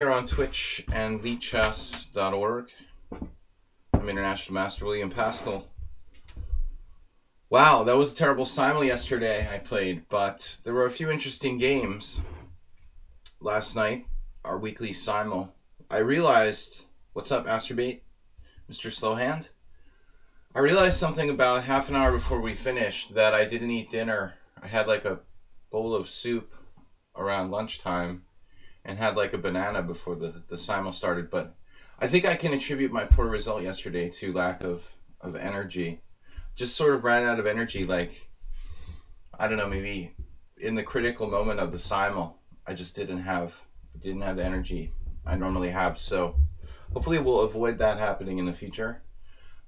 Here on Twitch and lichess.org. I'm International Master William Paschall. Wow, that was a terrible simul yesterday I played, but there were a few interesting games last night, our weekly simul. I realized, what's up, Asterbait, Mr. Slowhand? I realized something about half an hour before we finished, that I didn't eat dinner. I had like a bowl of soup around lunchtime and had like a banana before the simul started, but I think I can attribute my poor result yesterday to lack of energy. Just sort of ran out of energy, like, I don't know, maybe in the critical moment of the simul, I just didn't have the energy I normally have, so hopefully we'll avoid that happening in the future.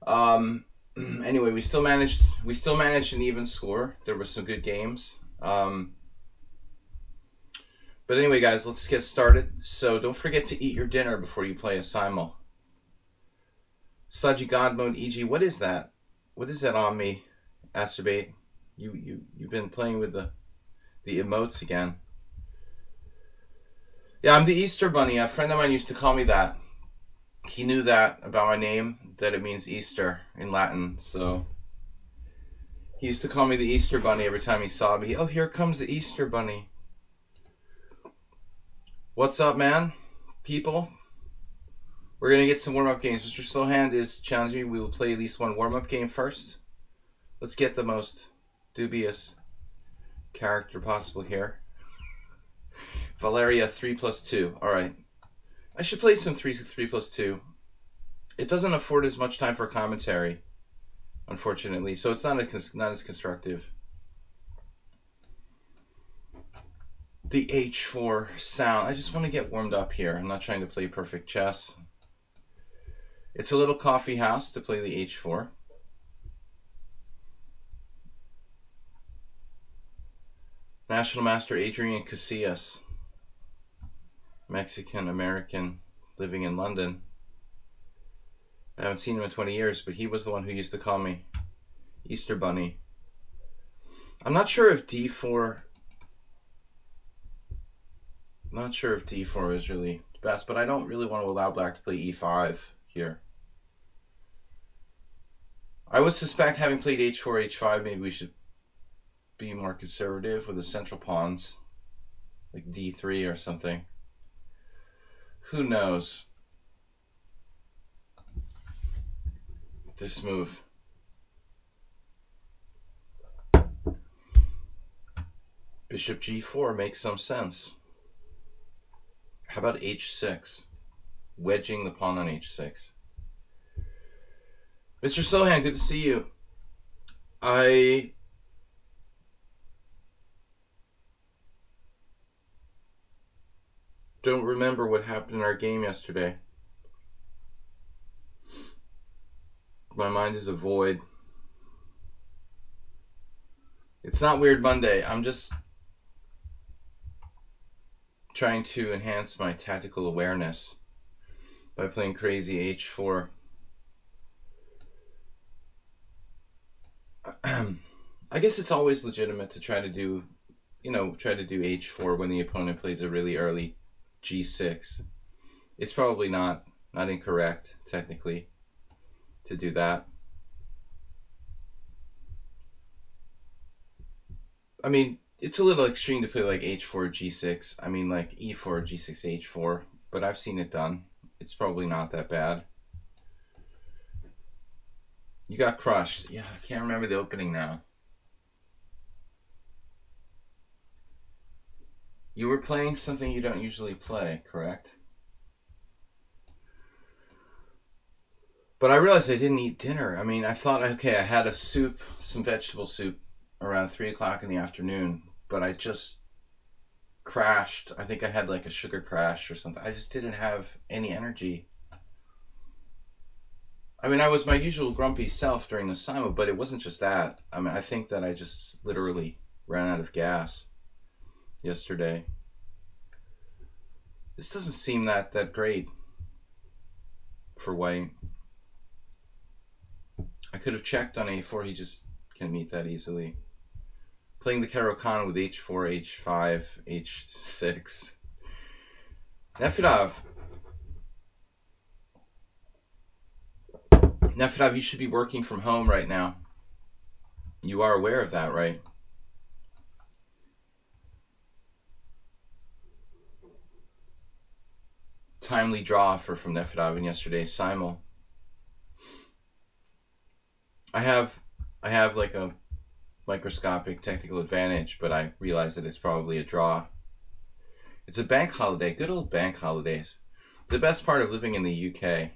Anyway, we still managed an even score. There were some good games. But anyway, guys, let's get started. So don't forget to eat your dinner before you play a simul. Sludgy God Mode EG, what is that? What is that on me, Asterbait? You've been playing with the emotes again. Yeah, I'm the Easter Bunny. A friend of mine used to call me that. He knew that about my name, that it means Easter in Latin. So he used to call me the Easter Bunny every time he saw me. Oh, here comes the Easter Bunny. What's up, man? People? We're going to get some warm-up games. Mr. Slowhand is challenging me. We will play at least one warm-up game first. Let's get the most dubious character possible here. Valeria 3+2. Alright. I should play some 3+2. It doesn't afford as much time for commentary, unfortunately, so it's not as constructive. The H4 sound. I just want to get warmed up here. I'm not trying to play perfect chess. It's a little coffee house to play the H4. National Master Adrian Casillas. Mexican-American living in London. I haven't seen him in 20 years, but he was the one who used to call me Easter Bunny. I'm not sure if D4... Not sure if D4 is really the best, but I don't really want to allow black to play E5 here. I would suspect, having played H4, H5, maybe we should be more conservative with the central pawns, like D3 or something. Who knows? This move. Bishop G4 makes some sense. How about H6? Wedging the pawn on H6. Mr. Sohan, good to see you. I don't remember what happened in our game yesterday. My mind is a void. It's not Weird Monday. I'm just trying to enhance my tactical awareness by playing crazy H4. I guess it's always legitimate to try to do, try to do H4 when the opponent plays a really early G6. It's probably not incorrect, technically, to do that. I mean, it's a little extreme to play like H4, G6. I mean, like E4, G6, H4. But I've seen it done. It's probably not that bad. You got crushed. Yeah, I can't remember the opening now. You were playing something you don't usually play, correct? But I realized I didn't eat dinner. I mean, I thought, okay, I had a soup, some vegetable soup around 3 o'clock in the afternoon, but I just crashed. I think I had like a sugar crash or something. I just didn't have any energy. I mean, I was my usual grumpy self during the simul, but it wasn't just that. I mean, I think that I just literally ran out of gas yesterday. This doesn't seem that great for white. I could have checked on A4. He just can't meet that easily. Playing the Caro-Kann with H4, H5, H6. Nefedov, you should be working from home right now. You are aware of that, right? Timely draw from Nefedov in yesterday's simul. I have like a microscopic technical advantage, but I realize that it's probably a draw. It's a bank holiday. Good old bank holidays. The best part of living in the UK.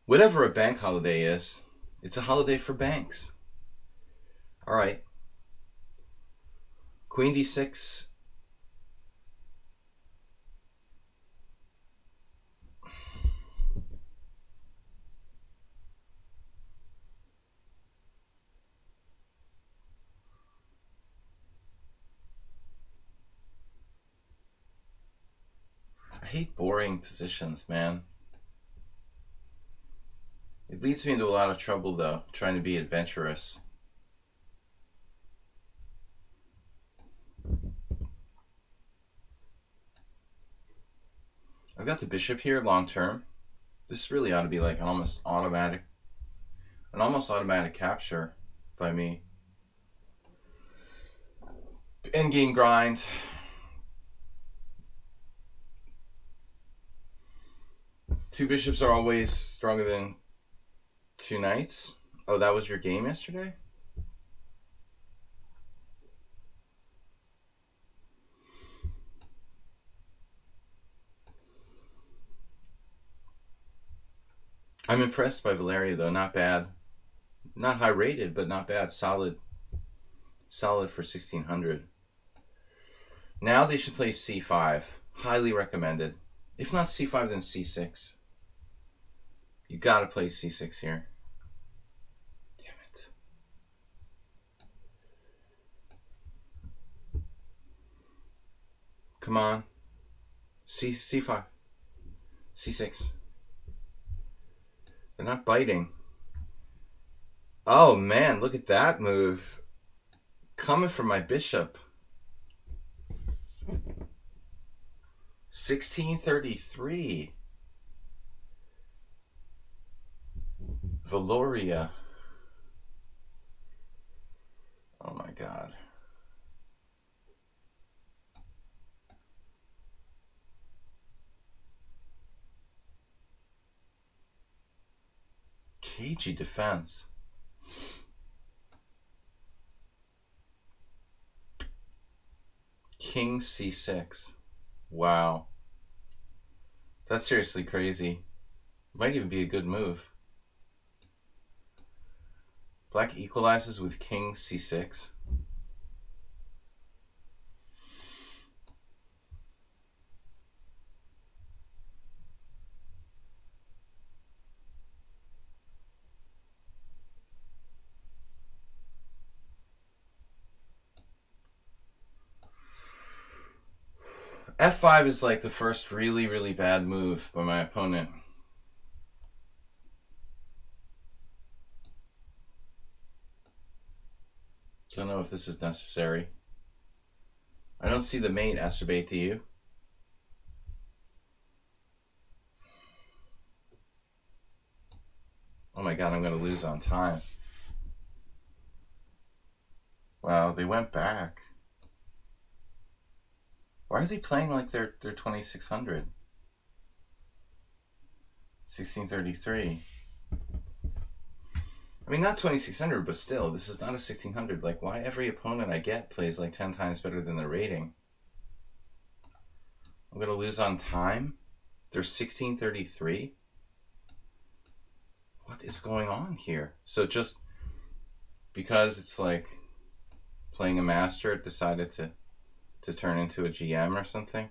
Whatever a bank holiday is, it's a holiday for banks. All right. Queen d6. I hate boring positions, man. It leads me into a lot of trouble, though, trying to be adventurous. I've got the bishop here long term. This really ought to be like an almost automatic capture by me. Endgame grind. Two bishops are always stronger than two knights. Oh, that was your game yesterday? I'm impressed by Valeria, though. Not bad. Not high rated, but not bad. Solid for 1600. Now they should play c5. Highly recommended. If not c5, then c6. You gotta play c6 here. Damn it. Come on. c5. c6. They're not biting. Oh man, look at that move. Coming for my bishop. 1633. Valoria. Oh my god. Cagey defense. King c6. Wow. That's seriously crazy. Might even be a good move. Black equalizes with king c6. F5 is like the first really, really bad move by my opponent. Don't know if this is necessary. I don't see the mate, Asterbate, do you? Oh my god, I'm going to lose on time. Wow, they went back. Why are they playing like they're 2600? 1633. I mean, not 2600, but still, this is not a 1600. Like, why every opponent I get plays like 10 times better than the rating? I'm going to lose on time? They're 1633? What is going on here? So just because it's like playing a master, it decided to turn into a GM or something?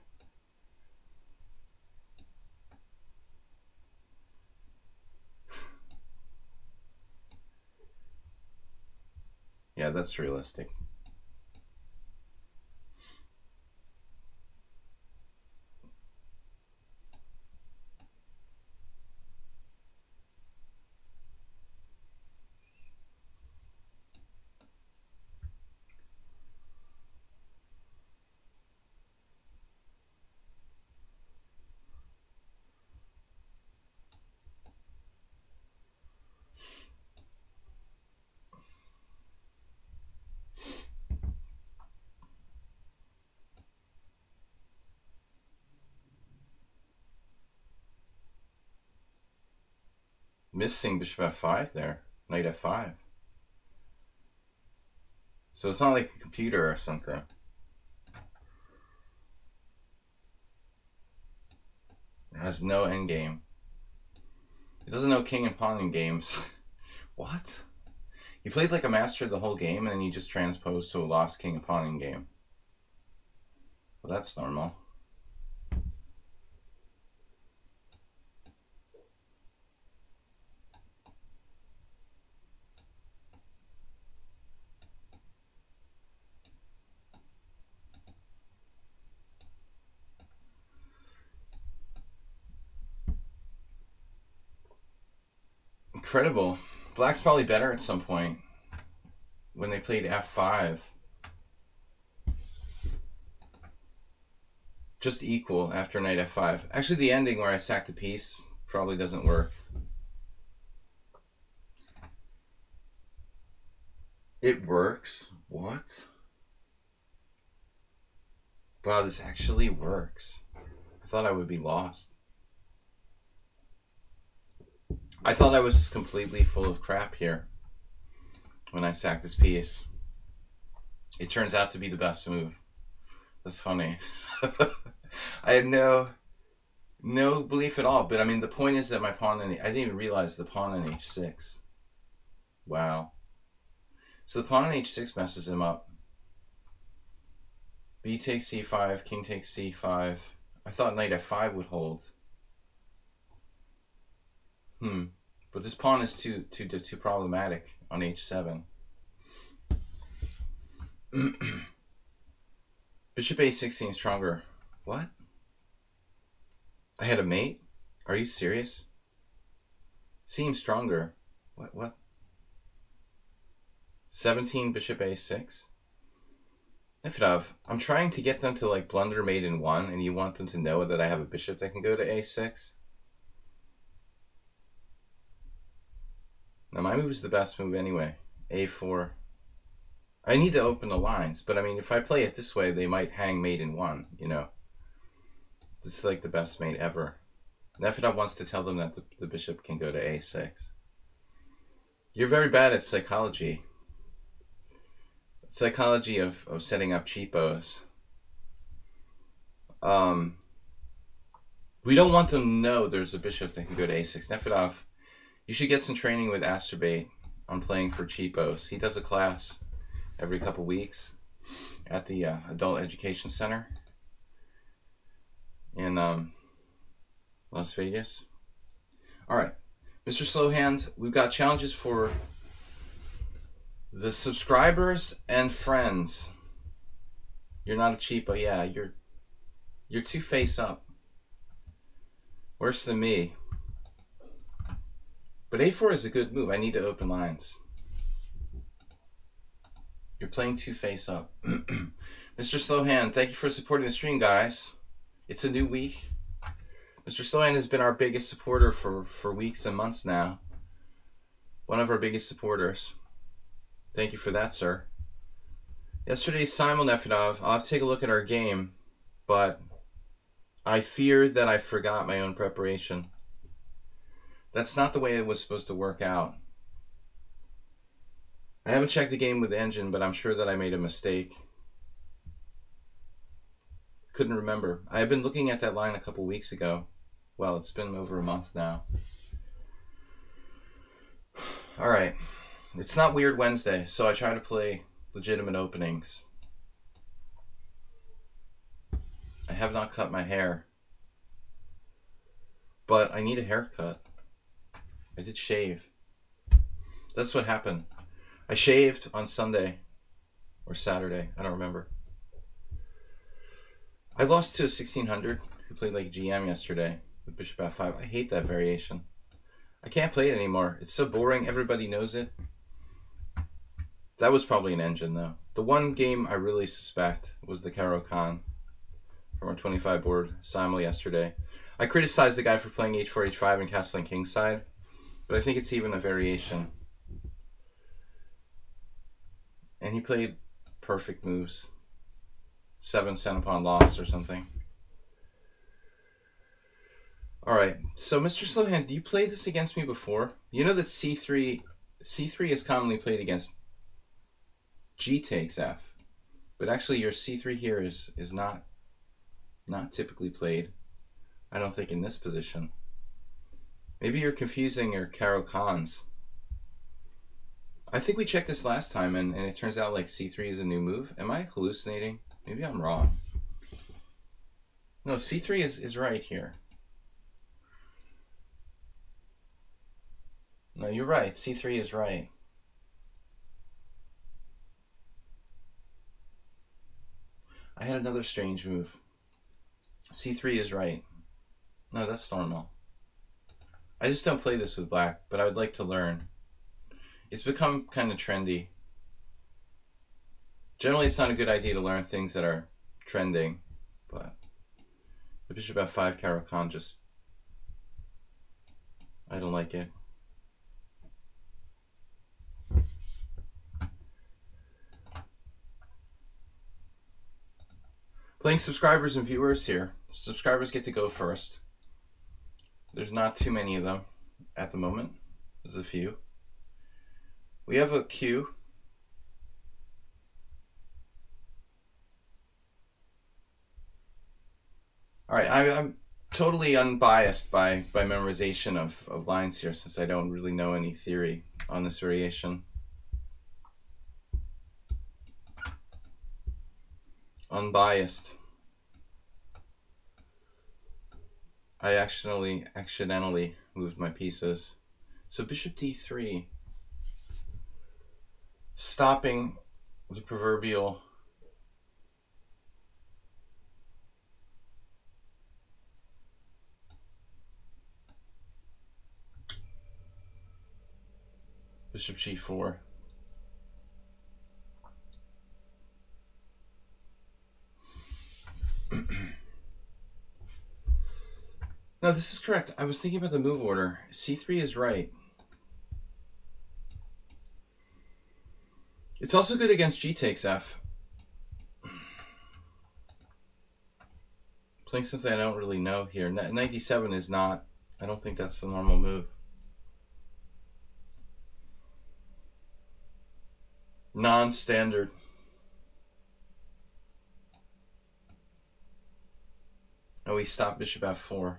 Yeah, that's realistic. missing bishop f5 there. Knight f5. So it's not like a computer or something. It has no endgame. It doesn't know king and pawn in games. What? You played like a master the whole game and then you just transposed to a lost king and pawn in game. Well, that's normal. Incredible. Black's probably better at some point when they played f5. Just equal after knight f5. Actually, the ending where I sacked a piece probably doesn't work. It works? What? Wow, this actually works. I thought I would be lost. I thought I was just completely full of crap here when I sacked this piece. It turns out to be the best move. That's funny. I had no belief at all. But I mean, the point is that my pawn in I didn't even realize the pawn in h6. Wow. So the pawn in h6 messes him up. B takes c5, king takes c5. I thought knight f5 would hold. But this pawn is too problematic on h7. Bishop a16 stronger. What? I had a mate? Are you serious? Seems stronger. What? 17 bishop a6? Nifidov, I'm trying to get them to like blunder mate in 1 and you want them to know that I have a bishop that can go to a6? Now my move is the best move anyway. a4. I need to open the lines, but I mean, if I play it this way, they might hang mate in 1, you know. This is like the best mate ever. Nefedov wants to tell them that the bishop can go to a6. You're very bad at psychology. Psychology of setting up cheapos. We don't want them to know there's a bishop that can go to a6. Nefedov, you should get some training with Asterbate on playing for cheapos. He does a class every couple weeks at the Adult Education Center in Las Vegas. All right, Mr. Slowhand, we've got challenges for the subscribers and friends. You're not a cheapo. Yeah, you're too face up. Worse than me. But a4 is a good move. I need to open lines. You're playing two face up. Mr. Slowhand, thank you for supporting the stream, guys. It's a new week. Mr. Slowhand has been our biggest supporter for weeks and months now. One of our biggest supporters. Thank you for that, sir. Yesterday's Simon Nefedov, I'll have to take a look at our game, but I fear that I forgot my own preparation. That's not the way it was supposed to work out. I haven't checked the game with the engine, but I'm sure that I made a mistake. Couldn't remember. I had been looking at that line a couple weeks ago. Well, it's been over a month now. All right. It's not Weird Wednesday, so I try to play legitimate openings. I have not cut my hair, but I need a haircut. I did shave. That's what happened. I shaved on Sunday or Saturday. I don't remember. I lost to a 1600 who played like GM yesterday with Bishop F5. I hate that variation. I can't play it anymore. It's so boring. Everybody knows it. That was probably an engine, though. The one game I really suspect was the Karo Khan from our 25 board Simul yesterday. I criticized the guy for playing h4, h5 and castling kingside, but I think it's even a variation. And he played perfect moves. 7 cent upon loss or something. Alright, so Mr. Slowhand, you played this against me before? You know that c3 is commonly played against g takes f. But actually your c3 here is not typically played, I don't think, in this position. Maybe you're confusing your Caro-Cans. I think we checked this last time and it turns out like c3 is a new move. Am I hallucinating? Maybe I'm wrong. No, c3 is right here. No, you're right. c3 is right. I had another strange move. c3 is right. No, that's normal. I just don't play this with black, but I would like to learn. It's become kind of trendy. Generally, it's not a good idea to learn things that are trending, but the bishop f5 Caro-Can just... I don't like it. Playing subscribers and viewers here. Subscribers get to go first. There's not too many of them at the moment. There's a few. We have a queue. Alright, I'm totally unbiased by memorization of lines here, since I don't really know any theory on this variation. Unbiased. I accidentally moved my pieces. So bishop d3, stopping the proverbial bishop g4. No, this is correct. I was thinking about the move order. c3 is right. It's also good against g takes f. Playing something I don't really know here. Knight d7 is not. I don't think that's the normal move. Non-standard. Oh, we stopped bishop f4.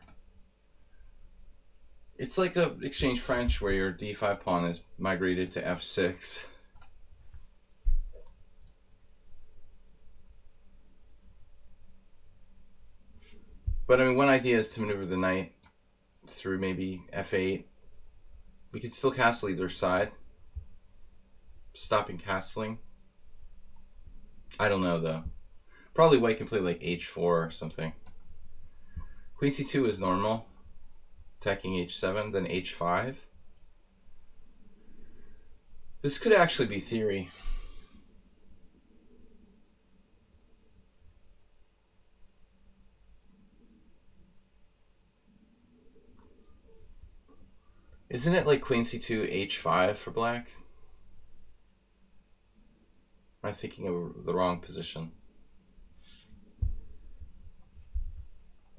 It's like a exchange French where your d5 pawn is migrated to f6. But I mean, one idea is to maneuver the knight through maybe f8. We could still castle either side. Stopping castling. I don't know though. Probably white can play like h4 or something. Queen c2 is normal. Attacking h7, then h5. This could actually be theory. Isn't it like queen c2, h5 for black? Am I thinking of the wrong position?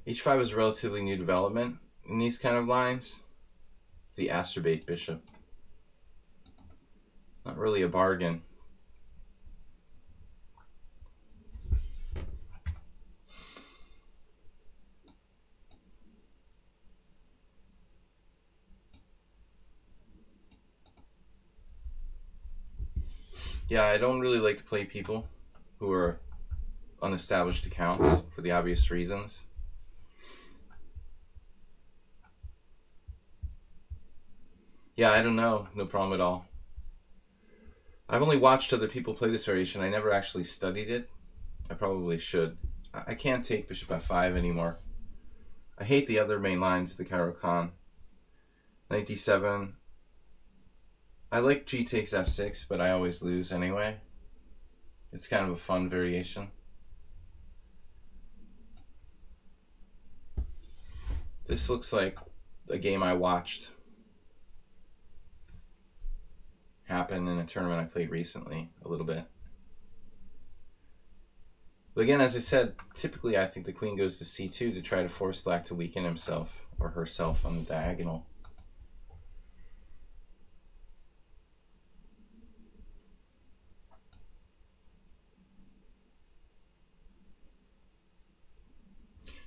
h5 is a relatively new development in these kind of lines. The acerbate bishop. Not really a bargain. Yeah, I don't really like to play people who are unestablished accounts for the obvious reasons. Yeah, I don't know. No problem at all. I've only watched other people play this variation. I never actually studied it. I probably should. I can't take bishop f5 anymore. I hate the other main lines of the Caro-Can. Knight d7. I like g takes f6, but I always lose anyway. It's kind of a fun variation. This looks like a game I watched happen in a tournament I played recently a little bit. But again, as I said, typically I think the queen goes to c2 to try to force black to weaken himself or herself on the diagonal.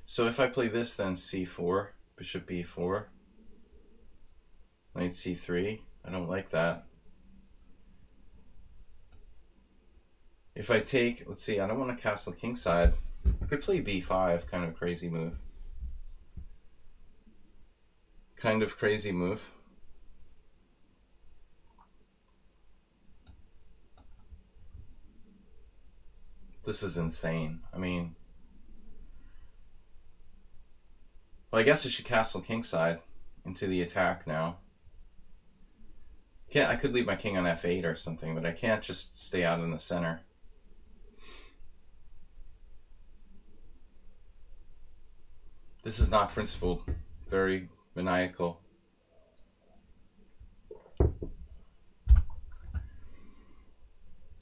So if I play this, then c4, bishop b4, knight c3. I don't like that. If I take, let's see, I don't want to castle kingside. I could play b5, kind of a crazy move. Kind of crazy move. This is insane. I mean, well, I guess I should castle kingside into the attack now. I could leave my king on f8 or something, but I can't just stay out in the center. This is not principled. Very maniacal.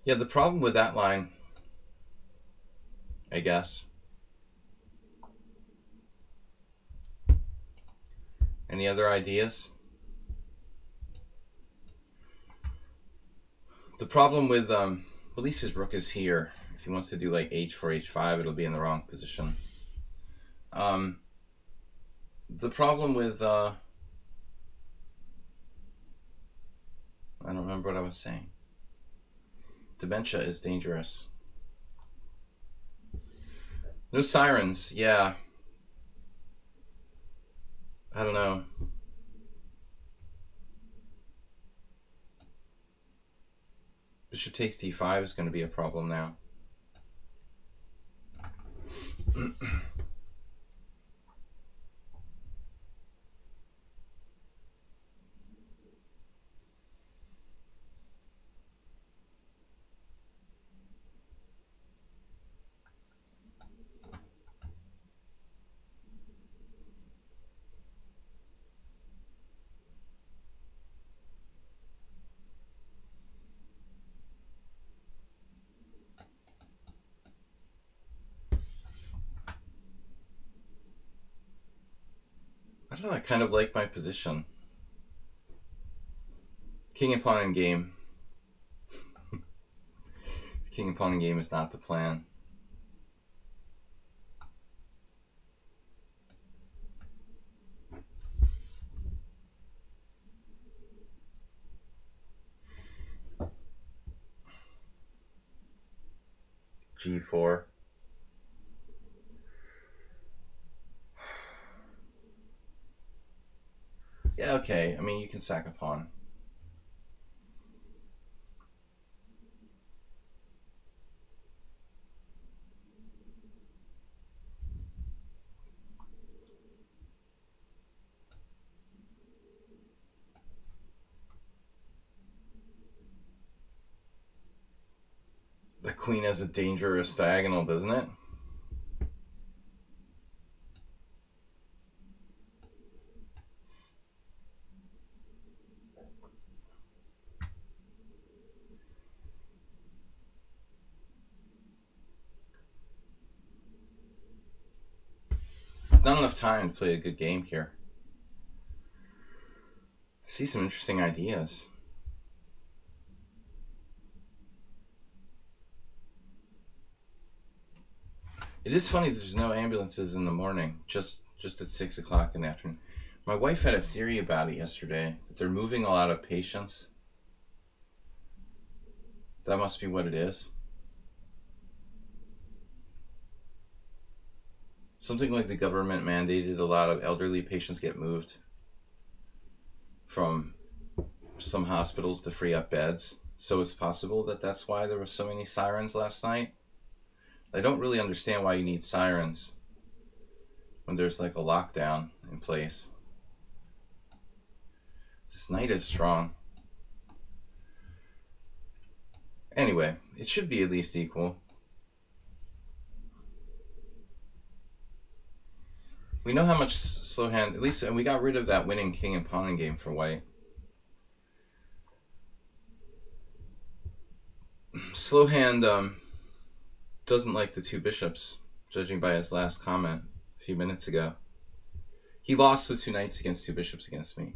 Yeah, the problem with that line, I guess. Any other ideas? The problem with, at least his rook is here. If he wants to do like h4, h5, it'll be in the wrong position. The problem with, I don't remember what I was saying. Dementia is dangerous. No sirens, yeah. I don't know. Bishop takes d5 is going to be a problem now. I don't know, I kind of like my position. King and pawn in game. King and pawn in game is not the plan. G4. Yeah, okay. I mean, you can sack a pawn. The queen has a dangerous diagonal, doesn't it? Not enough time to play a good game here. I see some interesting ideas. It is funny there's no ambulances in the morning, just at 6 o'clock in the afternoon. My wife had a theory about it yesterday, that they're moving a lot of patients. That must be what it is. Something like the government mandated a lot of elderly patients get moved from some hospitals to free up beds. So it's possible that that's why there were so many sirens last night. I don't really understand why you need sirens when there's like a lockdown in place. This knight is strong. Anyway, it should be at least equal. We know how much slow hand, at least, and we got rid of that winning king and pawn in game for white. Slow hand doesn't like the two bishops, judging by his last comment a few minutes ago. He lost with 2 knights against 2 bishops against me.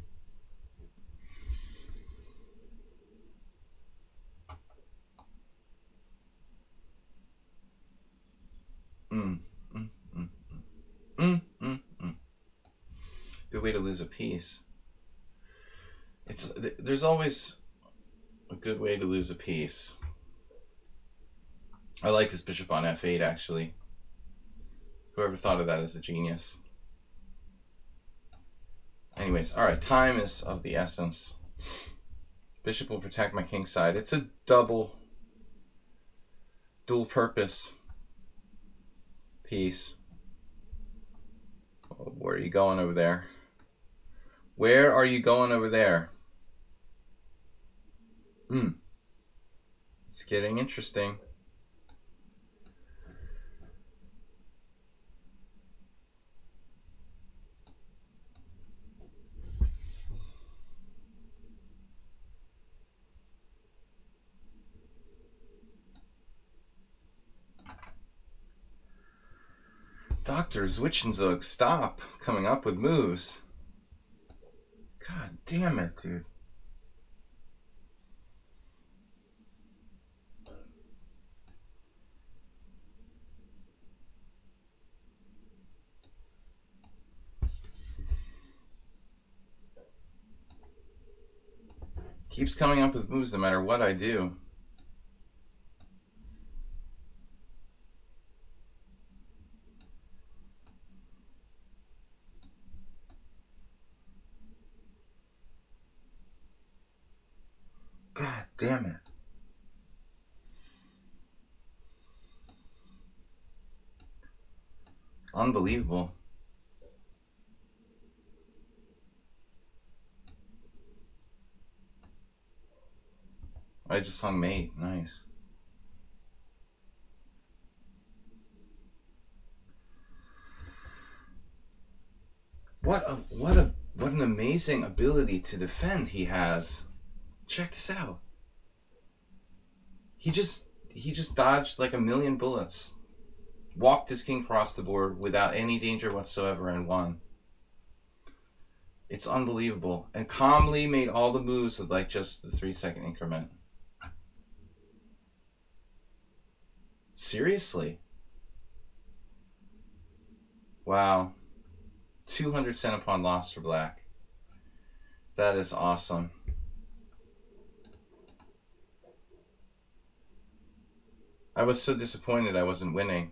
Good way to lose a piece. There's always a good way to lose a piece. I like this bishop on f8, actually. Whoever thought of that is a genius. Anyways, alright, time is of the essence. Bishop will protect my king side. It's a dual purpose piece. Oh, where are you going over there? Where are you going over there? It's getting interesting. Dr. Zwischenzug, stop coming up with moves. God damn it, dude. Keeps coming up with moves no matter what I do. God damn it. Unbelievable. I just hung mate. Nice. What an amazing ability to defend he has. Check this out. He just dodged like a million bullets. Walked his king across the board without any danger whatsoever and won. It's unbelievable. And calmly made all the moves with like just the 3-second increment. Seriously? Wow. 200 cent upon loss for black. That is awesome. I was so disappointed I wasn't winning.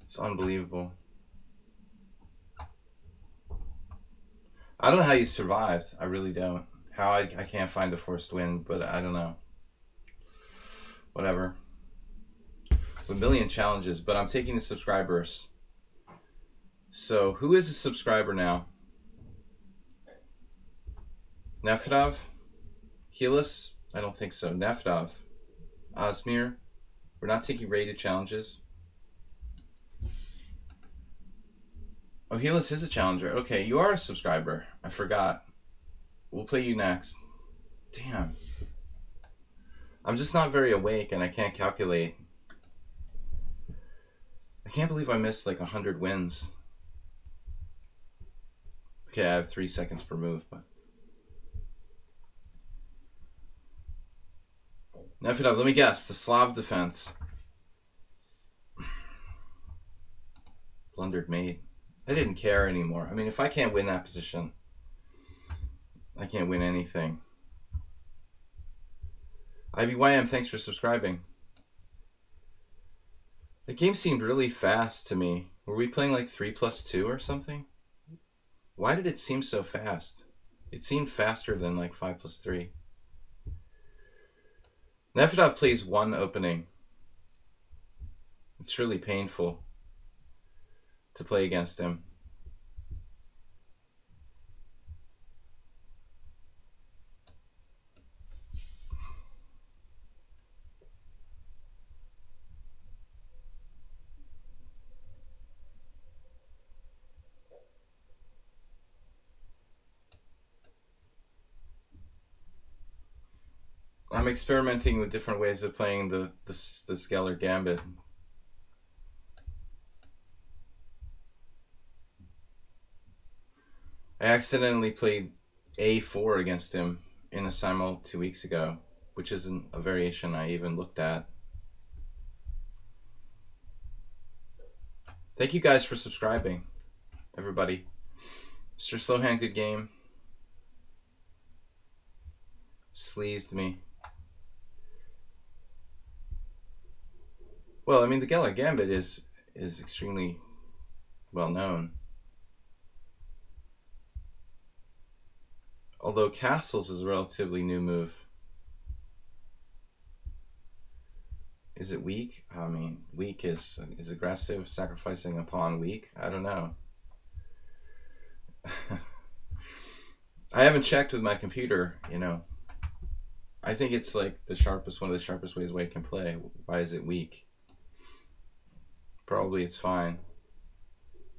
It's unbelievable. I don't know how you survived. I really don't. How I can't find a forced win, but I don't know. Whatever. A million challenges, but I'm taking the subscribers. So, who is a subscriber now? Nefedov? Helis? I don't think so. Nefedov. Osmir? We're not taking rated challenges. Oh, Helis is a challenger. Okay, you are a subscriber. I forgot. We'll play you next. Damn. I'm just not very awake and I can't calculate. I can't believe I missed like 100 wins. Okay, I have 3 seconds per move, but... Nefedov, let me guess. The Slav defense. Blundered mate. I didn't care anymore. I mean, if I can't win that position, I can't win anything. IBYM, thanks for subscribing. The game seemed really fast to me. Were we playing like 3+2 or something? Why did it seem so fast? It seemed faster than like 5+3. Nefedov plays one opening. It's really painful to play against him. I'm experimenting with different ways of playing the Skeller Gambit. I accidentally played A4 against him in a simul 2 weeks ago, which isn't a variation I even looked at. Thank you guys for subscribing, everybody. Mr. Slowhand, good game. Sleazed me. Well, I mean, the Geller Gambit is extremely well known. Although Castles is a relatively new move. Is it weak? I mean, weak is aggressive, sacrificing a pawn weak? I don't know. I haven't checked with my computer, you know. I think it's like one of the sharpest ways white can play. Why is it weak? Probably it's fine.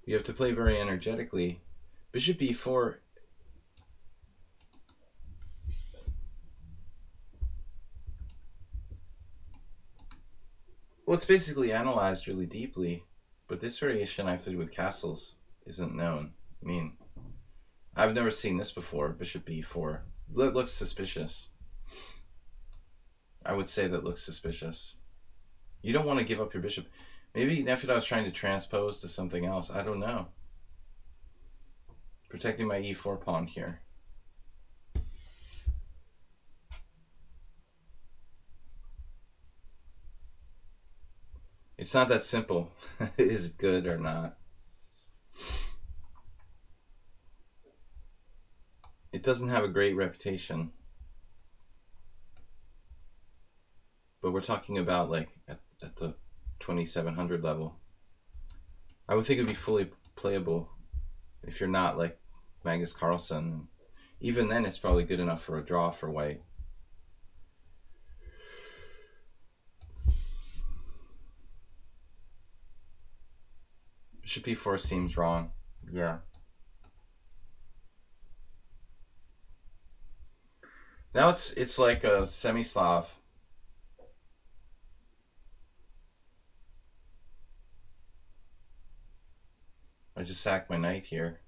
You have to play very energetically. Bishop b4. Well, it's basically analyzed really deeply, but this variation I played with castles isn't known. I mean, I've never seen this before, bishop b4. That looks suspicious. I would say that looks suspicious. You don't want to give up your bishop. Maybe Nefedov's trying to transpose to something else. I don't know. Protecting my e4 pawn here. It's not that simple. Is it good or not? It doesn't have a great reputation. But we're talking about like at the 2700 level. I would think it would be fully playable if you're not like Magnus Carlsen. Even then, it's probably good enough for a draw for white. Bishop b4 seems wrong. Yeah. Now it's like a semi-Slav. I just sacked my knight here.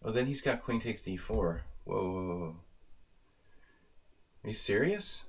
Oh, then he's got queen takes d4. Whoa, whoa, whoa. Are you serious?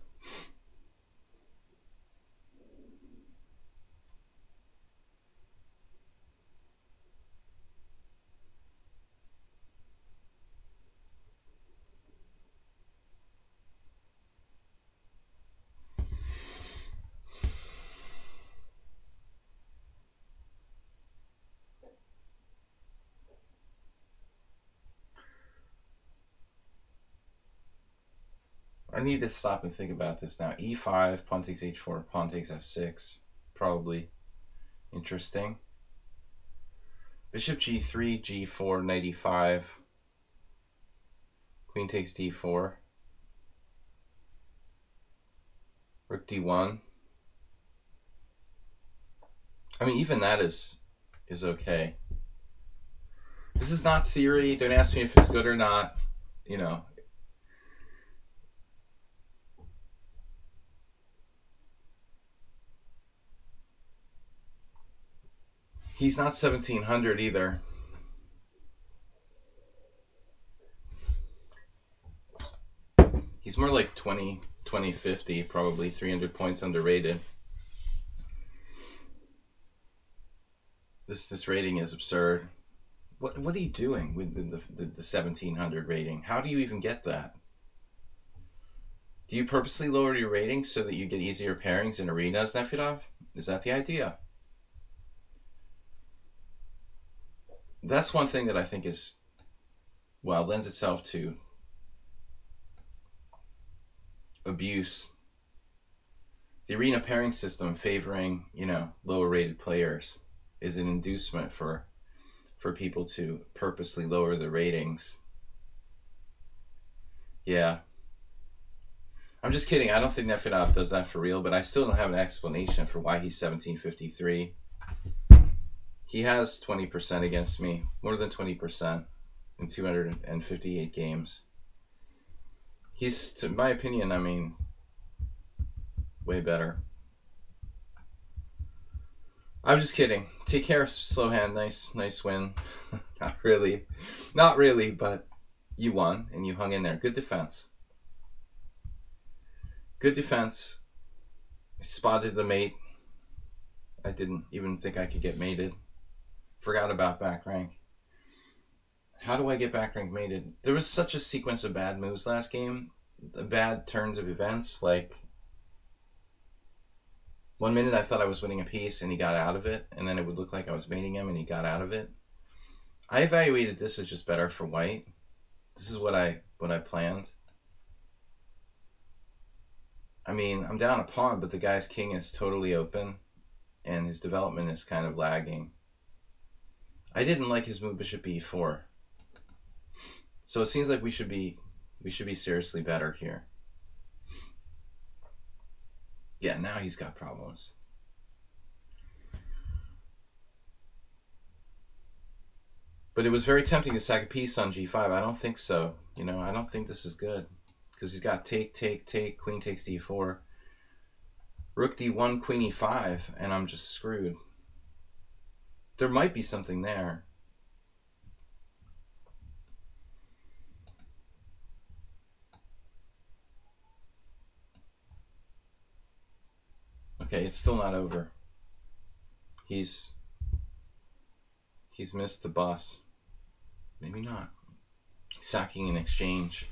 I need to stop and think about this now. e5, pawn takes h4, pawn takes f6. Probably interesting. Bishop g3, g4, knight e5. Queen takes d4. Rook d1. I mean, even that is okay. This is not theory. Don't ask me if it's good or not. You know. He's not 1700 either. He's more like 2050, probably 300 points underrated. This rating is absurd. What are you doing with the 1700 rating? How do you even get that? Do you purposely lower your rating so that you get easier pairings in arenas, Nefedov? Is that the idea? That's one thing that I think is, well, lends itself to abuse. The arena pairing system favoring, you know, lower rated players is an inducement for people to purposely lower the ratings. Yeah. I'm just kidding. I don't think Nefedov does that for real, but I still don't have an explanation for why he's 1753. He has 20% against me, more than 20% in 258 games. He's, to my opinion, I mean, way better. I'm just kidding. Take care, Slowhand. Nice win. Not really. Not really, but you won and you hung in there. Good defense. Good defense. Spotted the mate. I didn't even think I could get mated. Forgot about back rank. How do I get back rank mated? There was such a sequence of bad moves last game. The bad turns of events. Like, 1 minute I thought I was winning a piece and he got out of it. And then it would look like I was mating him and he got out of it. I evaluated this as just better for white. This is what I planned. I mean, I'm down a pawn, but the guy's king is totally open. And his development is kind of lagging. I didn't like his move bishop e4. So it seems like we should be seriously better here. Yeah, now he's got problems. But it was very tempting to sack a piece on g5. I don't think so. You know, I don't think this is good. Because he's got take, take, take, queen takes d4. Rook d1, queen e5, and I'm just screwed. There might be something there. Okay, it's still not over. He's missed the bus. Maybe not. Sacking in exchange.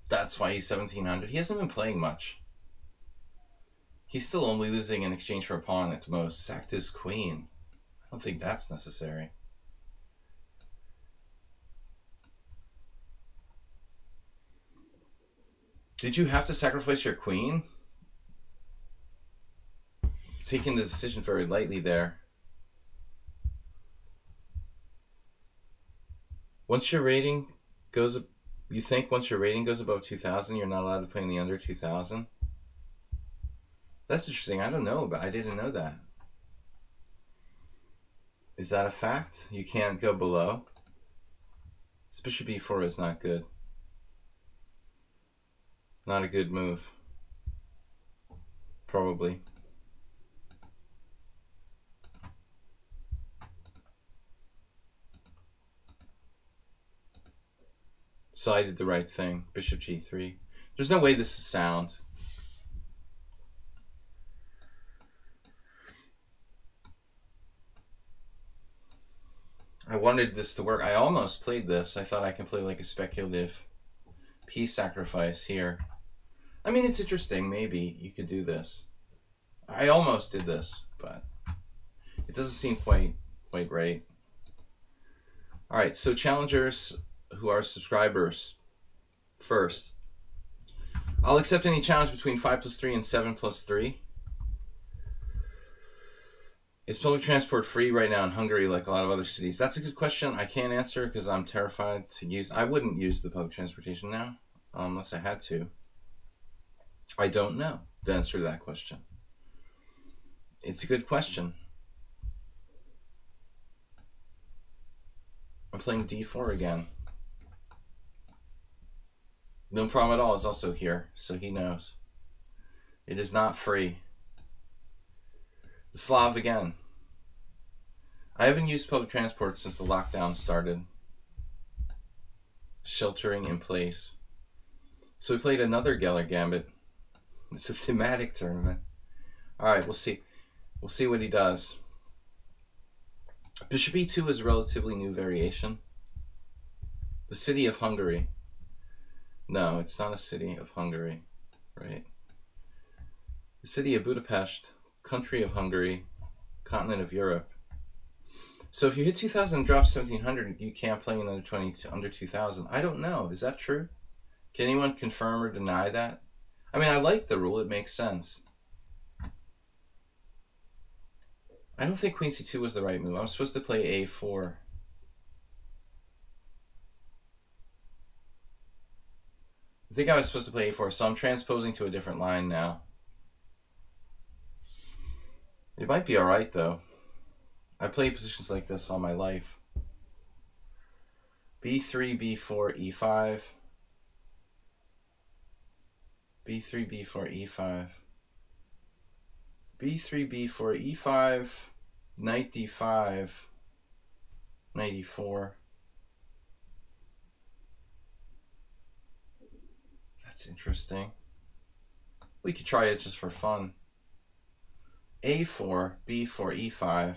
That's why he's 1700. He hasn't been playing much. He's still only losing in exchange for a pawn at most. Sacked his queen. I don't think that's necessary. Did you have to sacrifice your queen? Taking the decision very lightly there. Once your rating goes, you think once your rating goes above 2,000, you're not allowed to play in the under 2,000? That's interesting. I don't know, but I didn't know that. Is that a fact? You can't go below? This bishop e4 is not good. Not a good move. Probably. So I did the right thing. Bishop g3. There's no way this is sound. I wanted this to work. I almost played this. I thought I could play like a speculative piece sacrifice here. I mean, it's interesting. Maybe you could do this. I almost did this, but it doesn't seem quite right. All right, so challengers who are subscribers first. I'll accept any challenge between 5+3 and 7+3. Is public transport free right now in Hungary like a lot of other cities? That's a good question. I can't answer because I'm terrified to use. I wouldn't use the public transportation now unless I had to. I don't know the answer to that question. It's a good question. I'm playing d4 again. No problem at all is also here, so he knows. It is not free. The Slav again. I haven't used public transport since the lockdown started. Sheltering in place. So we played another Geller Gambit. It's a thematic tournament. Alright, we'll see. We'll see what he does. Bishop e2 is a relatively new variation. The city of Hungary. No, it's not a city of Hungary, right? The city of Budapest, country of Hungary, continent of Europe. So if you hit 2,000 and drop 1,700, you can't play another 20 under 2,000. I don't know. Is that true? Can anyone confirm or deny that? I mean, I like the rule. It makes sense. I don't think queen c2 was the right move. I'm supposed to play a4. I think I was supposed to play a4, so I'm transposing to a different line now. It might be alright, though. I played positions like this all my life. b3, b4, e5. b3, b4, e5. b3, b4, e5, knight d5, knight e4. That's interesting. We could try it just for fun. a4, b4, e5.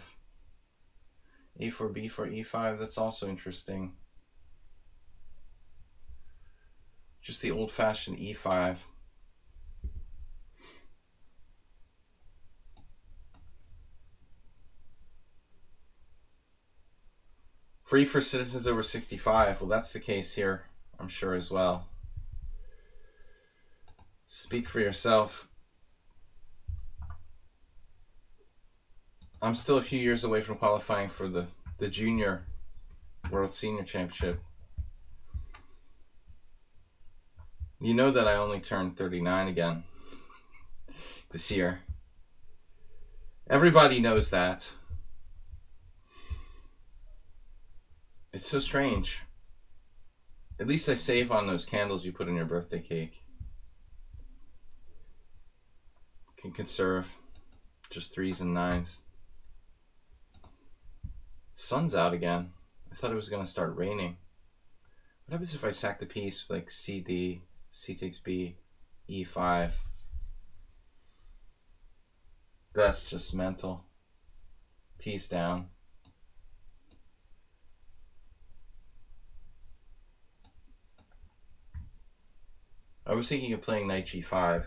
a4, b4, e5, that's also interesting. Just the old-fashioned e5. Free for citizens over 65. Well, that's the case here, I'm sure, as well. Speak for yourself. I'm still a few years away from qualifying for the Junior World Senior Championship. You know that I only turned 39 again this year. Everybody knows that. It's so strange. At least I save on those candles you put in your birthday cake. Can conserve just 3s and 9s. Sun's out again. I thought it was going to start raining. What happens if I sack the piece like CD, C takes B, E5? That's just mental. Piece down. I was thinking of playing knight G5.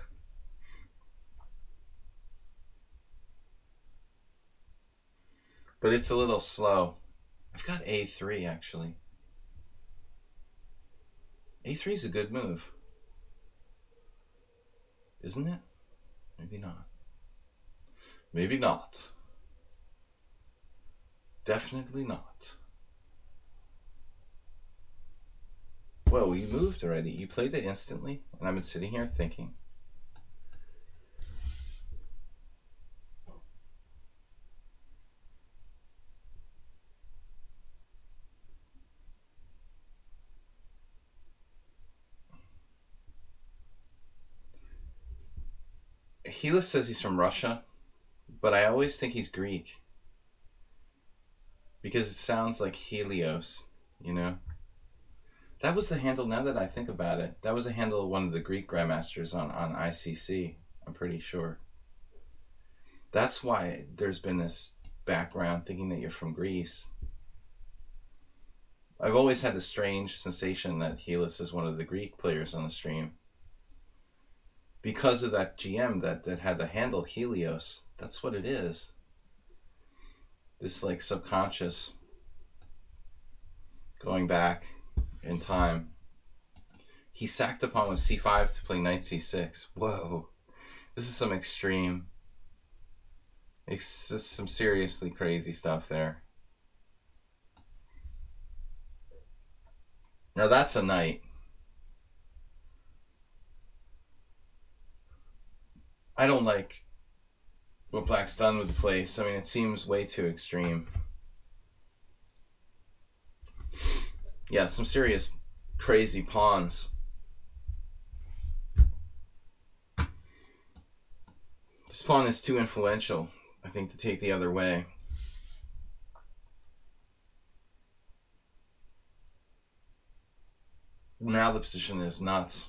But it's a little slow. I've got A3 actually. A3 is a good move. Isn't it? Maybe not. Maybe not. Definitely not. Whoa, you moved already. You played it instantly? And I've been sitting here thinking. Helios says he's from Russia, but I always think he's Greek. Because it sounds like Helios, you know? That was the handle, now that I think about it, that was the handle of one of the Greek grandmasters on ICC, I'm pretty sure. That's why there's been this background thinking that you're from Greece. I've always had the strange sensation that Helios is one of the Greek players on the stream. Because of that GM that had the handle Helios. That's what it is. This like subconscious going back in time. He sacked a pawn with c5 to play knight c6. Whoa. This is some extreme. It's some seriously crazy stuff there. Now that's a knight. I don't like what Black's done with the place. I mean, it seems way too extreme. Yeah, some serious crazy pawns. This pawn is too influential, I think, to take the other way. Now the position is nuts.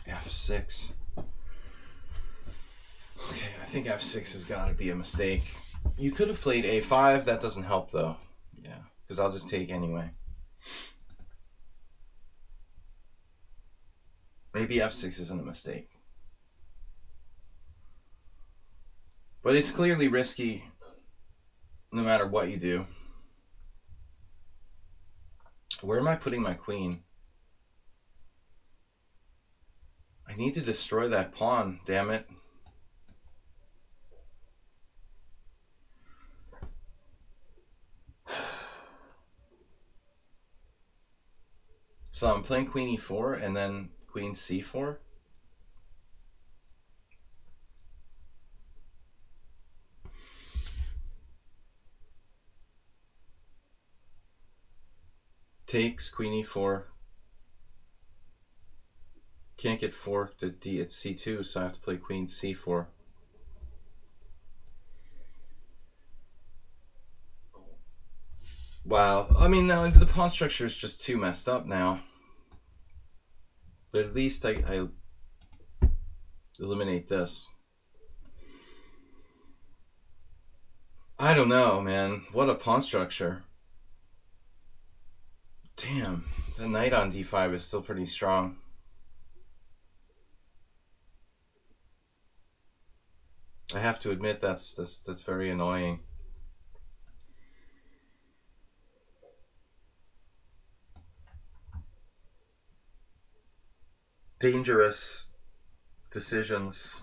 F6. Okay, I think F6 has got to be a mistake. You could have played A5. That doesn't help, though. Yeah, because I'll just take anyway. Maybe F6 isn't a mistake. But it's clearly risky no matter what you do. Where am I putting my queen? I need to destroy that pawn, damn it. So I'm playing queen e4 and then queen c4. Takes queen e4. Can't get forked at c2, so I have to play queen c4. Wow. I mean, no, the pawn structure is just too messed up now. But at least I eliminate this. I don't know, man. What a pawn structure. Damn, the knight on d5 is still pretty strong. I have to admit that's very annoying. Dangerous decisions.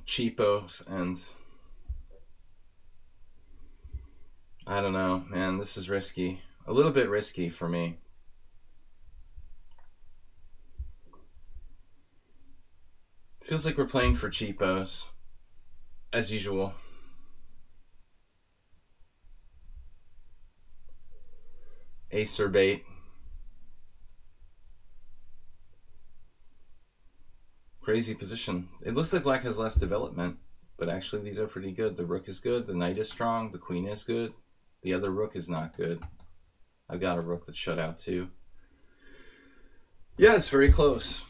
Cheapos, and I don't know, man, this is risky. A little bit risky for me. Feels like we're playing for cheapos, as usual. Ace or bait. Crazy position. It looks like black has less development, but actually these are pretty good. The rook is good, the knight is strong, the queen is good. The other rook is not good. I've got a rook that's shut out too. Yeah, it's very close.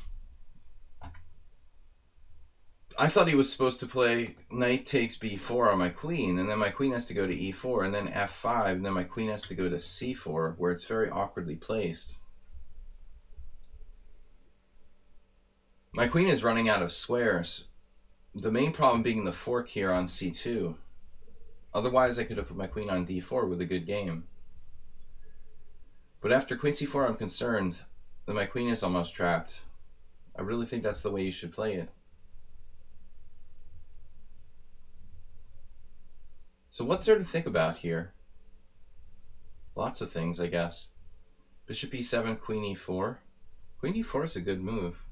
I thought he was supposed to play knight takes b4 on my queen, and then my queen has to go to e4, and then f5, and then my queen has to go to c4, where it's very awkwardly placed. My queen is running out of squares. The main problem being the fork here on c2. Otherwise, I could have put my queen on d4 with a good game. But after queen c4, I'm concerned that my queen is almost trapped. I really think that's the way you should play it. So what's there to think about here? Lots of things, I guess. Bishop e7, queen e4. Queen e4 is a good move.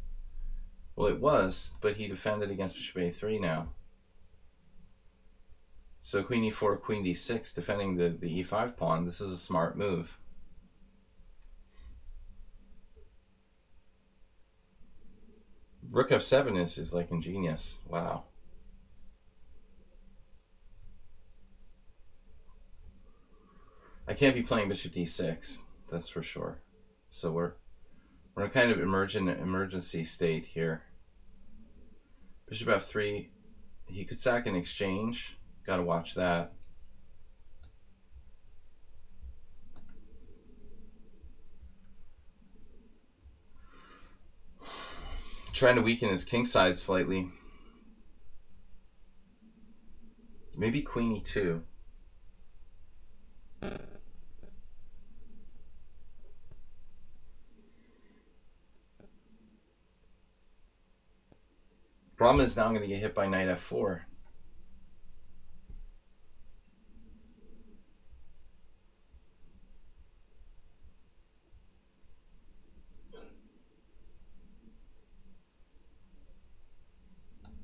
Well, it was, but he defended against bishop a3 now. So queen e4, queen d6, defending the e5 pawn. This is a smart move. Rook f7 is like ingenious. Wow. I can't be playing bishop d6, that's for sure. So we're in a kind of emergency state here. Bishop f3, he could sack an exchange. Gotta watch that. Trying to weaken his king side slightly. Maybe queen e2. Problem is now I'm going to get hit by knight f4.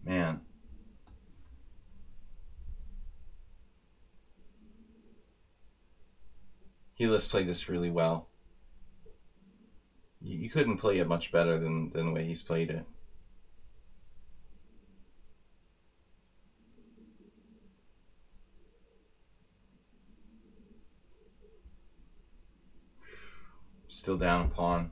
Man. Helis played this really well. You couldn't play it much better than the way he's played it. Still down a pawn.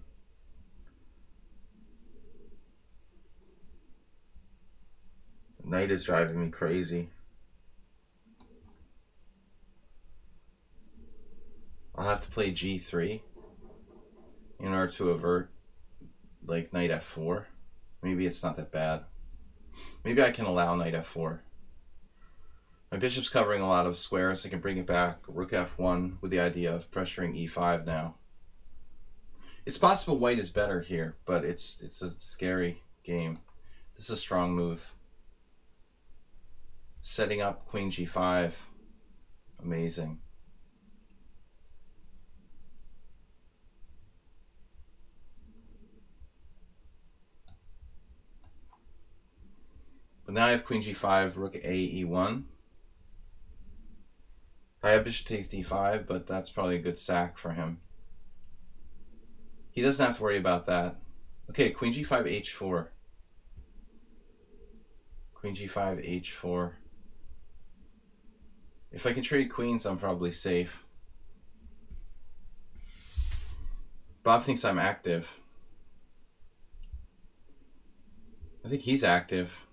Knight is driving me crazy. I'll have to play g3 in order to avert like knight f4. Maybe it's not that bad. Maybe I can allow knight f4. My bishop's covering a lot of squares. I can bring it back. Rook f1 with the idea of pressuring e5 now. It's possible white is better here, but it's a scary game. This is a strong move. Setting up queen g5. Amazing. But now I have queen g5, rook a e1. I have bishop takes d5, but that's probably a good sack for him. He doesn't have to worry about that. Okay, queen g5, h4. Queen g5, h4. If I can trade queens, I'm probably safe. Bob thinks I'm active. I think he's active.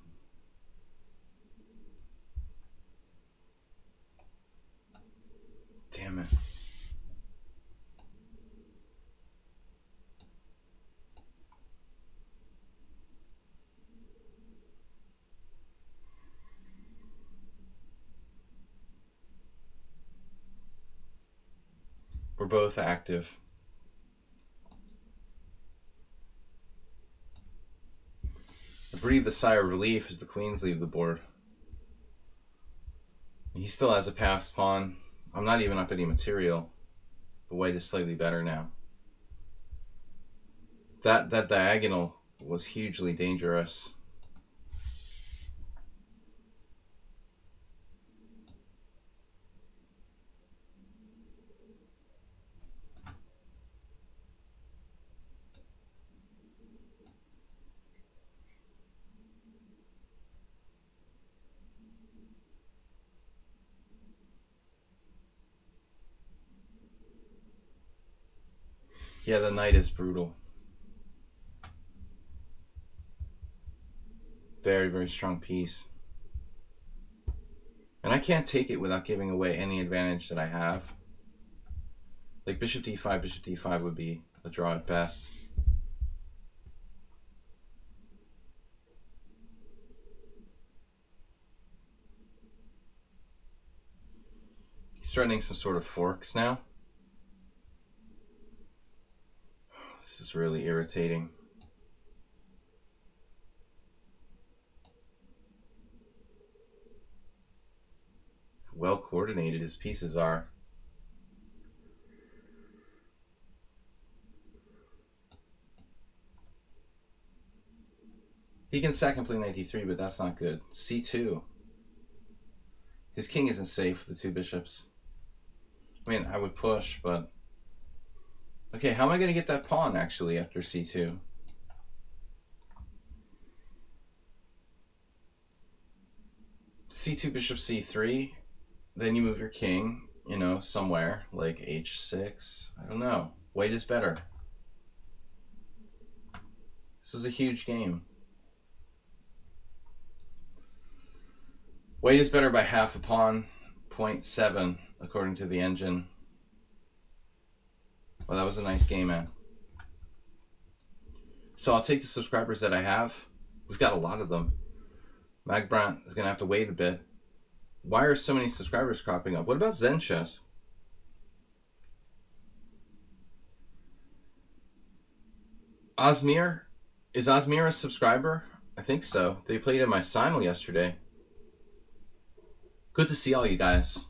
Damn it. We're both active. I breathe a sigh of relief as the queens leave the board. He still has a passed pawn. I'm not even up any material. The white is slightly better now. That diagonal was hugely dangerous. Yeah, the knight is brutal. Very, very strong piece. And I can't take it without giving away any advantage that I have. Like bishop d5 would be a draw at best. He's threatening some sort of forks now. This is really irritating. Well coordinated his pieces are. He can sack and play knight d3, but that's not good. c2. His king isn't safe with the two bishops. I mean, I would push, but... Okay, how am I going to get that pawn, actually, after c2? c2, bishop c3. Then you move your king, you know, somewhere, like h6. I don't know. White is better. This was a huge game. White is better by half a pawn, 0.7, according to the engine. Well, that was a nice game, man. So I'll take the subscribers that I have. We've got a lot of them. Magbrandt is going to have to wait a bit. Why are so many subscribers cropping up? What about Zen Chess? Osmir? Is Osmir a subscriber? I think so. They played in my simul yesterday. Good to see all you guys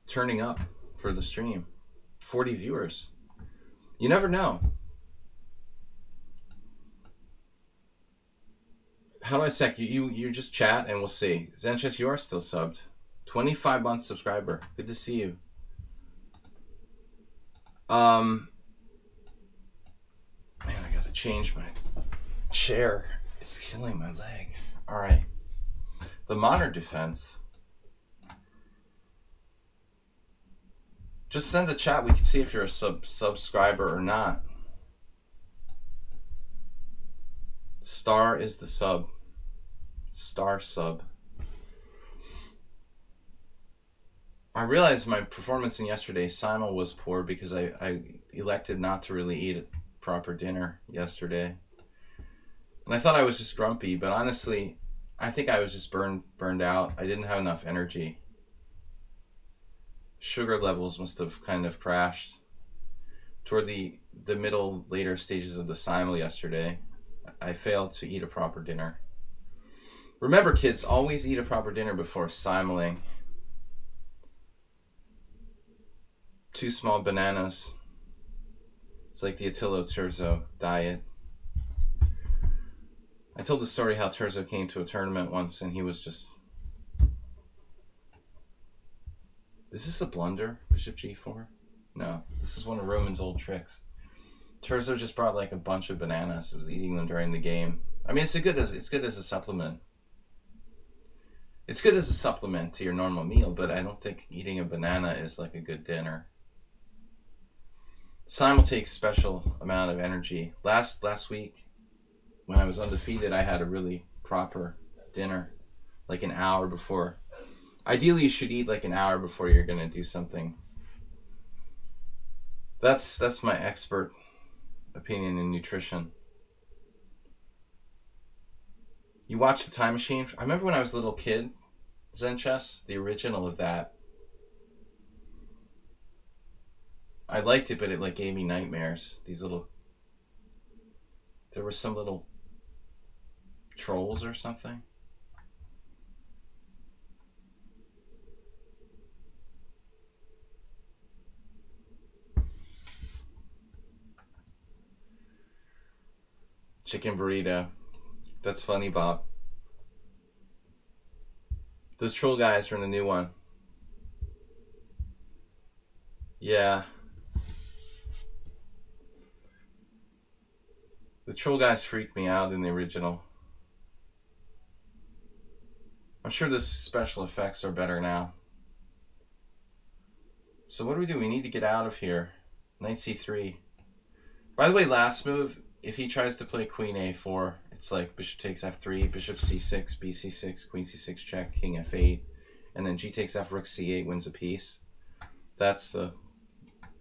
turning up for the stream. 40 viewers. You never know. How do I sec you? You just chat and we'll see. Zenchess, you are still subbed. 25-month subscriber. Good to see you. Man, I gotta change my chair. It's killing my leg. All right. The modern defense. Just send a chat. We can see if you're a subscriber or not. Star is the sub. Star sub. I realized my performance in yesterday's simul was poor because I elected not to really eat a proper dinner yesterday. And I thought I was just grumpy, but honestly, I think I was just burned out. I didn't have enough energy. Sugar levels must have kind of crashed toward the middle, later stages of the simul yesterday. I failed to eat a proper dinner. Remember, kids, always eat a proper dinner before simuling. 2 small bananas. It's like the Attilo Turzo diet. I told the story how Turzo came to a tournament once and he was just Is this a blunder? Bishop g4? No, this is one of Roman's old tricks. Terzo just brought like a bunch of bananas. It was eating them during the game. I mean, it's good as a supplement. It's good as a supplement to your normal meal, but I don't think eating a banana is like a good dinner. Simul takes special amount of energy. Last week, when I was undefeated, I had a really proper dinner, like an hour before. Ideally, you should eat like an hour before you're gonna do something. That's my expert opinion in nutrition. You watch The Time Machine? I remember when I was a little kid, Zen Chess, the original of that. I liked it, but it like gave me nightmares. There were some little trolls or something. Chicken burrito. That's funny, Bob. Those troll guys are in the new one. Yeah. The troll guys freaked me out in the original. I'm sure the special effects are better now. So what do? We need to get out of here. Knight c3. By the way, last move, if he tries to play queen a4, it's like bishop takes f3, bishop c6, bc6, queen c6 check, king f8, and then g takes f, rook c8 wins a piece. That's the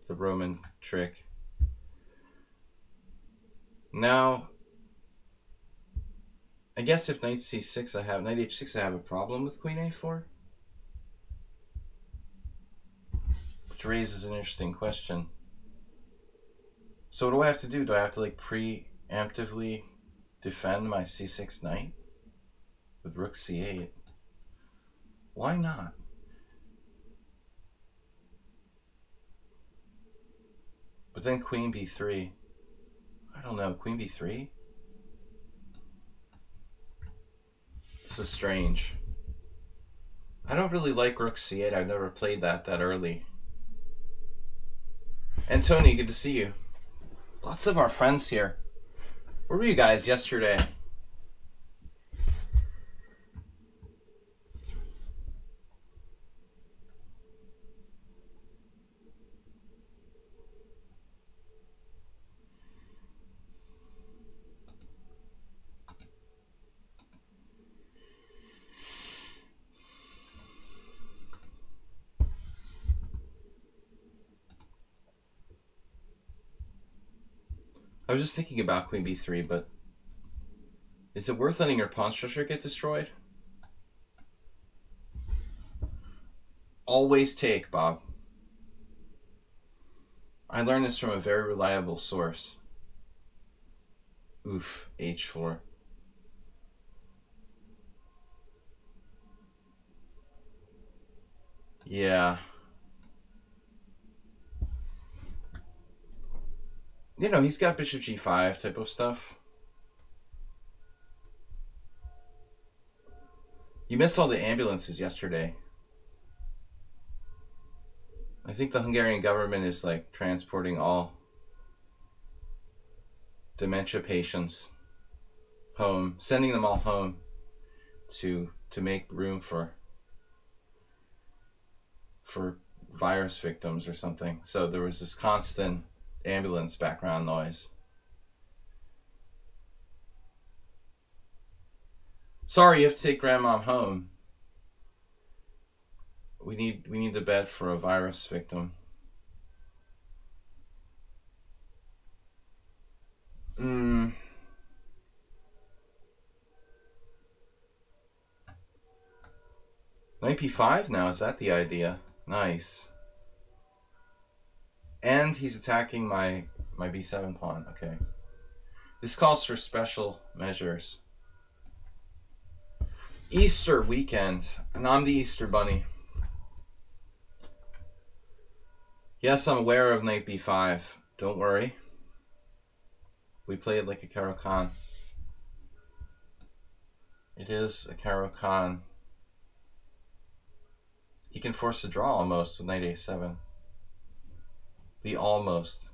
Roman trick. Now, I guess if knight c6 knight h6 I have a problem with queen a4. Which raises an interesting question. So what do I have to do? Do I have to like preemptively defend my c6 knight with rook c8? Why not? But then queen b3. I don't know, queen b3? This is strange. I don't really like rook c8. I've never played that early. And Tony, good to see you. Lots of our friends here. Where were you guys yesterday? I was just thinking about queen b3, but is it worth letting your pawn structure get destroyed? Always take, Bob. I learned this from a very reliable source. Oof, h4. Yeah. You know, he's got bishop g5 type of stuff. You missed all the ambulances yesterday. I think the Hungarian government is like transporting all dementia patients home, sending them all home to make room for virus victims or something. So there was this constant ambulance background noise. Sorry, you have to take grandmom home. We need the bed for a virus victim. Knight p5 now, is that the idea? Nice. And he's attacking my b7 pawn. Okay. This calls for special measures. Easter weekend. And I'm the Easter bunny. Yes, I'm aware of knight b5. Don't worry. We play it like a Caro-Kann. It is a Caro-Kann. He can force a draw almost with knight a7. The almost.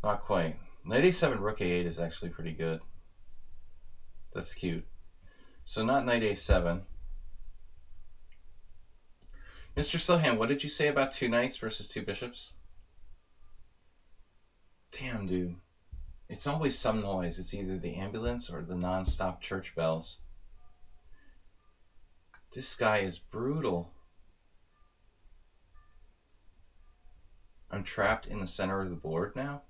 Not quite. Knight a7, rook a8 is actually pretty good. That's cute. So not knight a7. Mr. Sohan, what did you say about 2 knights versus 2 bishops? Damn, dude. It's always some noise. It's either the ambulance or the non-stop church bells. This guy is brutal. I'm trapped in the center of the board now?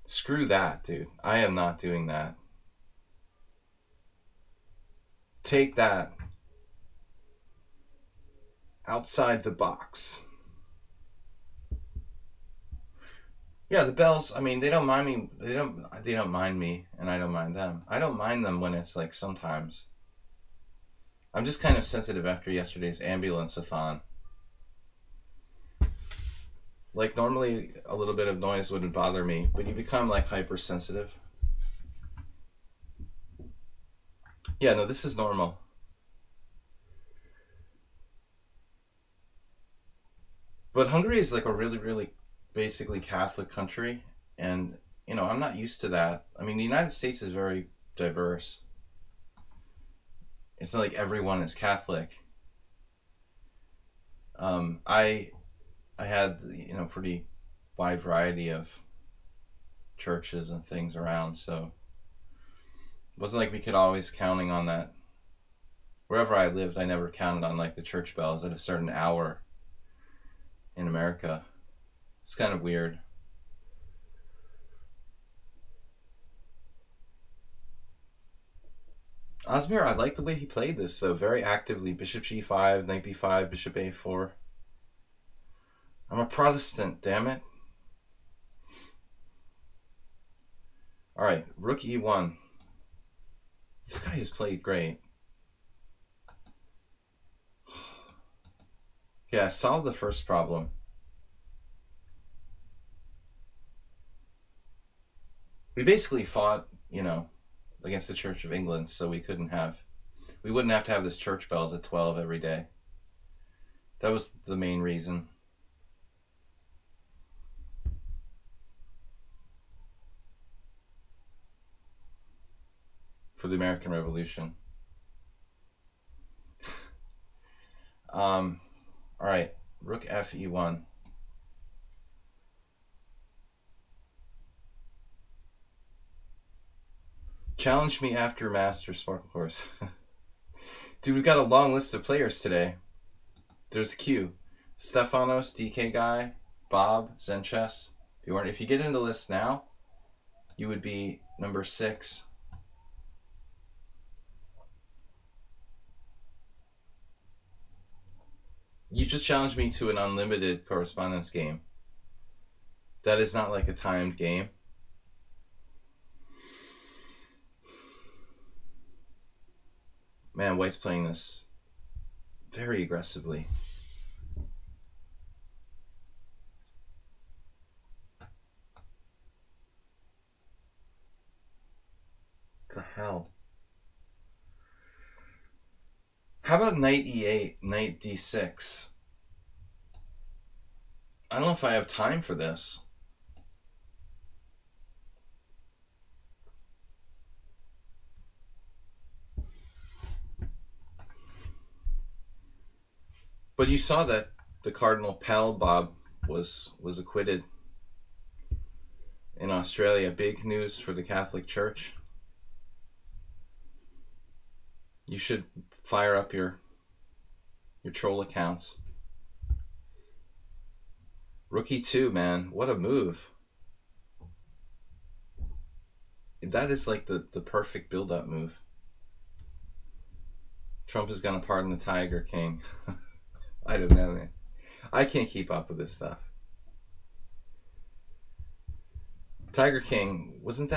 Screw that, dude. I am not doing that. Take that. Outside the box. Yeah, the bells, I mean, they don't mind me. They don't mind me, and I don't mind them. I don't mind them when it's like sometimes. I'm just kind of sensitive after yesterday's ambulance-a-thon. Like, normally a little bit of noise wouldn't bother me, but you become like hypersensitive. Yeah, no, this is normal. But Hungary is like a really, really basically Catholic country, and you know, I'm not used to that. I mean, the United States is very diverse. It's not like everyone is Catholic. I had, you know, pretty wide variety of churches and things around, so it wasn't like we could always counting on that. Wherever I lived, I never counted on like the church bells at a certain hour in America. It's kind of weird. Osmir, I like the way he played this, though. Very actively. Bishop g5, knight b5, bishop a4. I'm a Protestant, damn it. Alright, rook e1. This guy has played great. Yeah, solve the first problem. We basically fought, you know, against the Church of England, so we wouldn't have to have this church bells at 12 every day. That was the main reason. For the American Revolution. All right, rook f e1. Challenge me after Master Sparkle Course. Dude, we've got a long list of players today. There's a queue. Stefanos, DK Guy, Bob, Zenchess. If you get into the list now, you would be number 6. You just challenged me to an unlimited correspondence game. That is not like a timed game. Man, White's playing this very aggressively. What the hell? How about knight e8, knight d6? I don't know if I have time for this. But you saw that the Cardinal Pal Bob was acquitted in Australia. Big news for the Catholic Church. You should fire up your troll accounts. Rook e2, man. What a move. That is like the perfect build-up move. Trump is going to pardon the Tiger King. I don't know, man. I can't keep up with this stuff. Tiger King, wasn't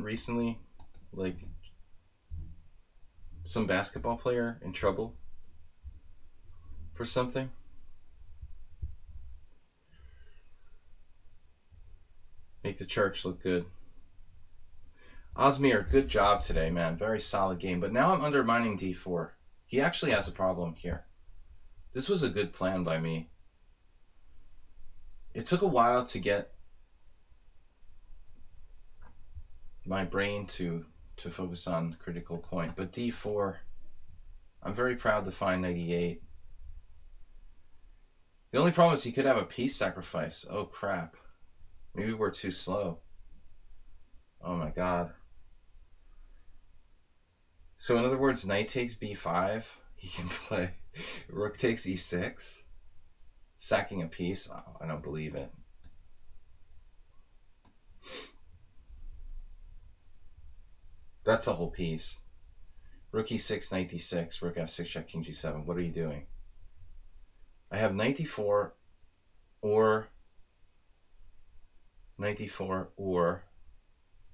recently like some basketball player in trouble for something? Make the church look good. Osmir, good job today, man. Very solid game. But now I'm undermining d4. He actually has a problem here. This was a good plan by me. It took a while to get my brain to focus on critical point. But d4, I'm very proud to find 98. The only problem is he could have a piece sacrifice. Oh, crap. Maybe we're too slow. Oh, my God. So, in other words, knight takes b5. He can play rook takes e6. Sacking a piece. Oh, I don't believe it. That's a whole piece. Rook e6, knight d6, rook f6, check, king g7. What are you doing? I have knight d4 or knight d4 or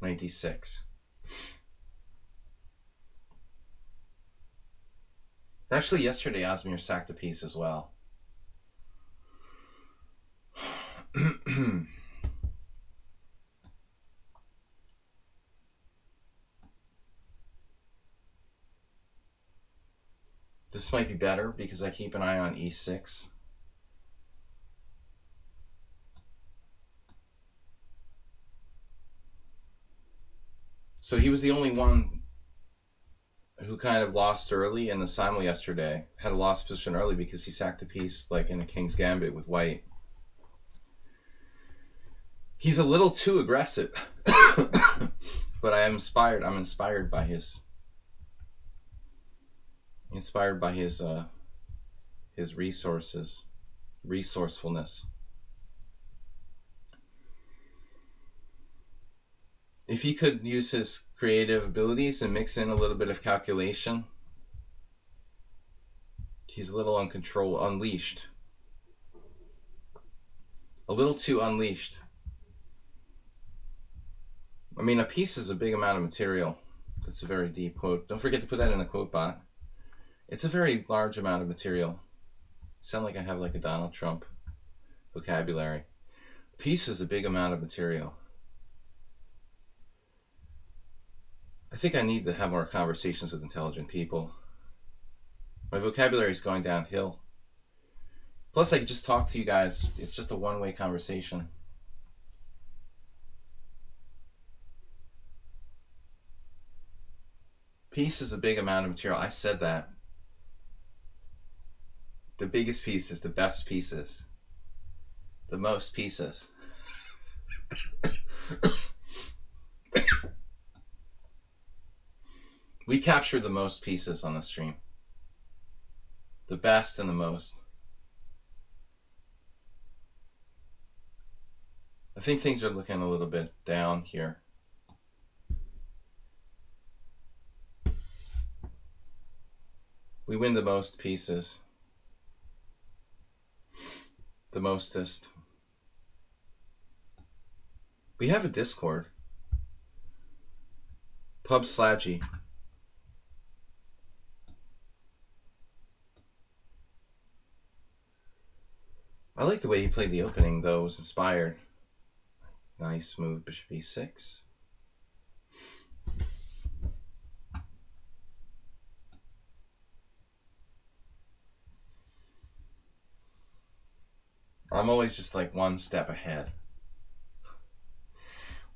knight d6. Actually, yesterday Osmir sacked a piece as well. This might be better because I keep an eye on e6. So he was the only one who kind of lost early in the simul yesterday. Had a lost position early because he sacked a piece like in a king's gambit with white. He's a little too aggressive. But I'm inspired by his resourcefulness. If he could use his creative abilities and mix in a little bit of calculation, he's a little unleashed. A little too unleashed. I mean, a piece is a big amount of material. That's a very deep quote. Don't forget to put that in the quote bot. It's a very large amount of material. I sound like I have like a Donald Trump vocabulary. Piece is a big amount of material. I think I need to have more conversations with intelligent people. My vocabulary is going downhill. Plus, I could just talk to you guys. It's just a one-way conversation. Piece is a big amount of material. I said that. The biggest piece is the best pieces. The most pieces. We captured the most pieces on the stream. The best and the most. I think things are looking a little bit down here. We win the most pieces. The mostest. We have a Discord. Pub Slaggy. I like the way he played the opening, though. It was inspired. Nice move, bishop e6. I'm always just like one step ahead.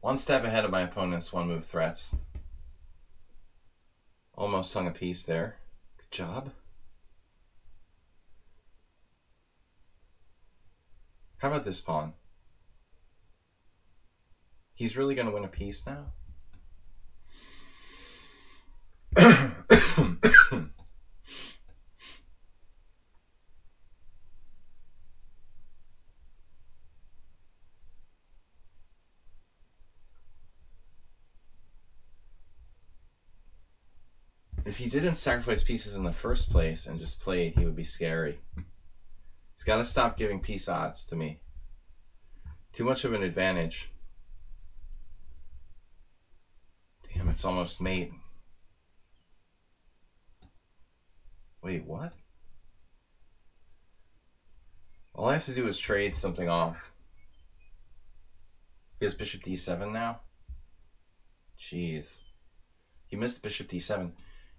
One step ahead of my opponent's one move threats. Almost hung a piece there. Good job. How about this pawn? He's really going to win a piece now? If he didn't sacrifice pieces in the first place and just played, he would be scary. He's got to stop giving piece odds to me. Too much of an advantage. Damn, it's almost mate. Wait, what? All I have to do is trade something off. He has bishop d7 now. Jeez. He missed bishop d7.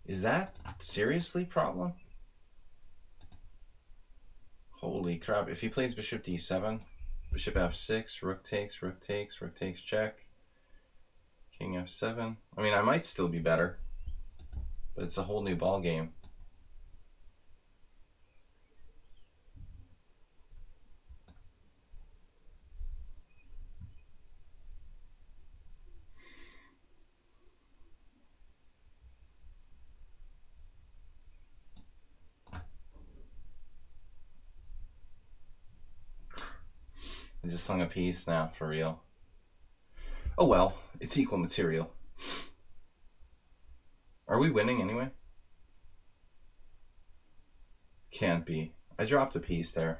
Is that seriously problem? Holy crap. If he plays bishop d7, bishop f6, rook takes, check. King f7. I mean, I might still be better, but it's a whole new ball game. I just hung a piece now, for real. Oh well, it's equal material. Are we winning anyway? Can't be. I dropped a piece there.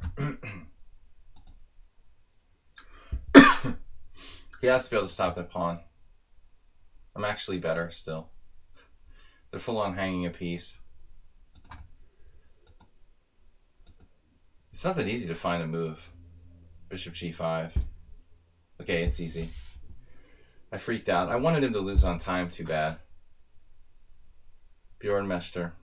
He has to be able to stop that pawn. I'm actually better still. They're full on hanging a piece. It's not that easy to find a move. Bishop g5. Okay, it's easy. I freaked out. I wanted him to lose on time too bad. Bjorn Mester.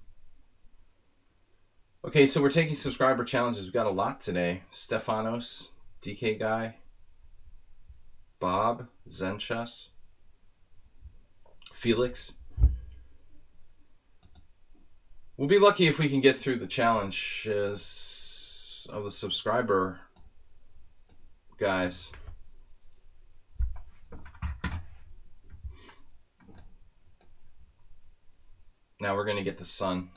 Okay, so we're taking subscriber challenges. We've got a lot today. Stefanos, DK Guy, Bob, Zenchess, Felix. We'll be lucky if we can get through the challenges of the subscriber guys. Now we're going to get the sun.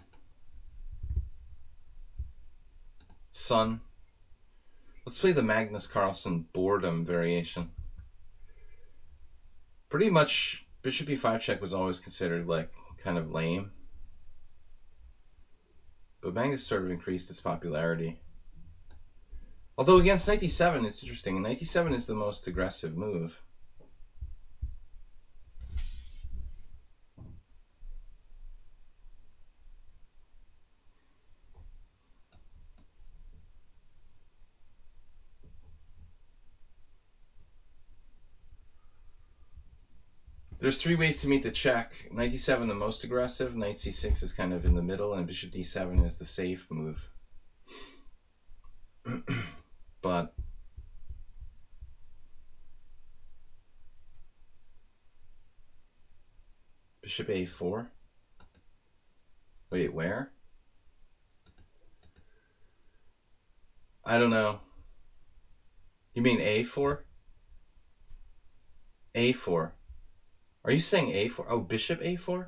Sun. Let's play the Magnus Carlsen boredom variation. Pretty much, bishop e5 check was always considered like kind of lame. But Magnus sort of increased its popularity. Although against knight d7, it's interesting. Knight d7 is the most aggressive move. There's three ways to meet the check. Knight d7 the most aggressive, knight c6 is kind of in the middle, and bishop d7 is the safe move. But bishop a4? Wait, where? I don't know. You mean a4? a4. Are you saying a4? Oh, bishop a4?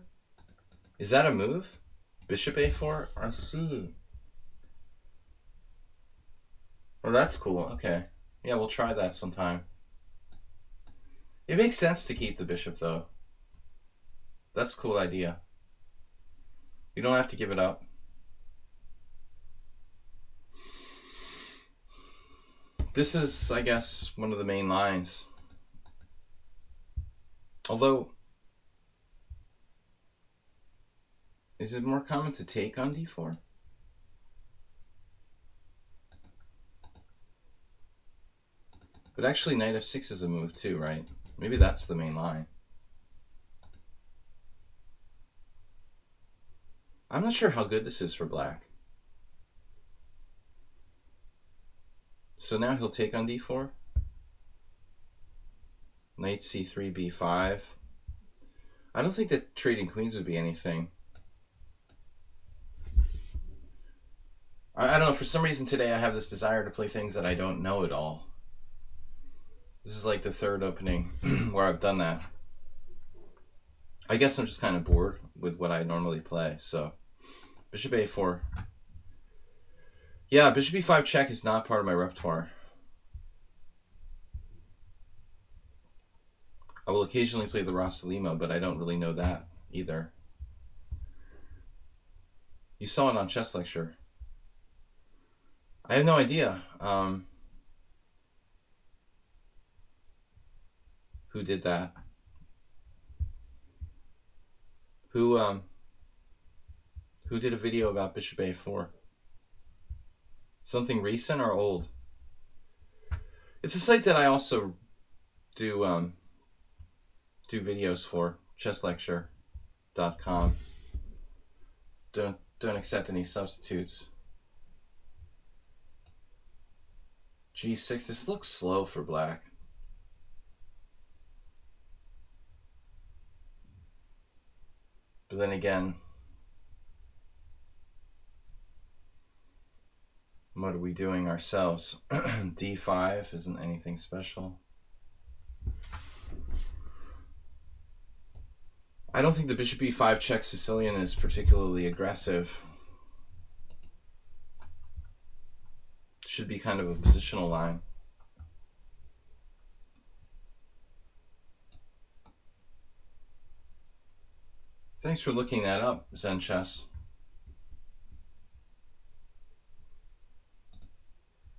Is that a move? Bishop a4? I see. Well, that's cool. Okay. Yeah, we'll try that sometime. It makes sense to keep the bishop, though. That's a cool idea. You don't have to give it up. This is, I guess, one of the main lines. Although, is it more common to take on d4? But actually knight f6 is a move too, right? Maybe that's the main line. I'm not sure how good this is for black. So now he'll take on d4. Knight c3, b5. I don't think that trading queens would be anything. I don't know, for some reason today I have this desire to play things that I don't know at all. This is like the third opening where I've done that. I guess I'm just kind of bored with what I normally play, so. Bishop a4. Yeah, bishop e5 check is not part of my repertoire. I will occasionally play the Rossalimo, but I don't really know that either. You saw it on Chess Lecture. I have no idea who did that. Who did a video about bishop a4? Something recent or old? It's a site that I also do videos for, chesslecture.com. Don't accept any substitutes. G6. This looks slow for black. But then again, what are we doing ourselves? D5 isn't anything special. I don't think the bishop e5 check Sicilian is particularly aggressive. Should be kind of a positional line. Thanks for looking that up, Zen Chess.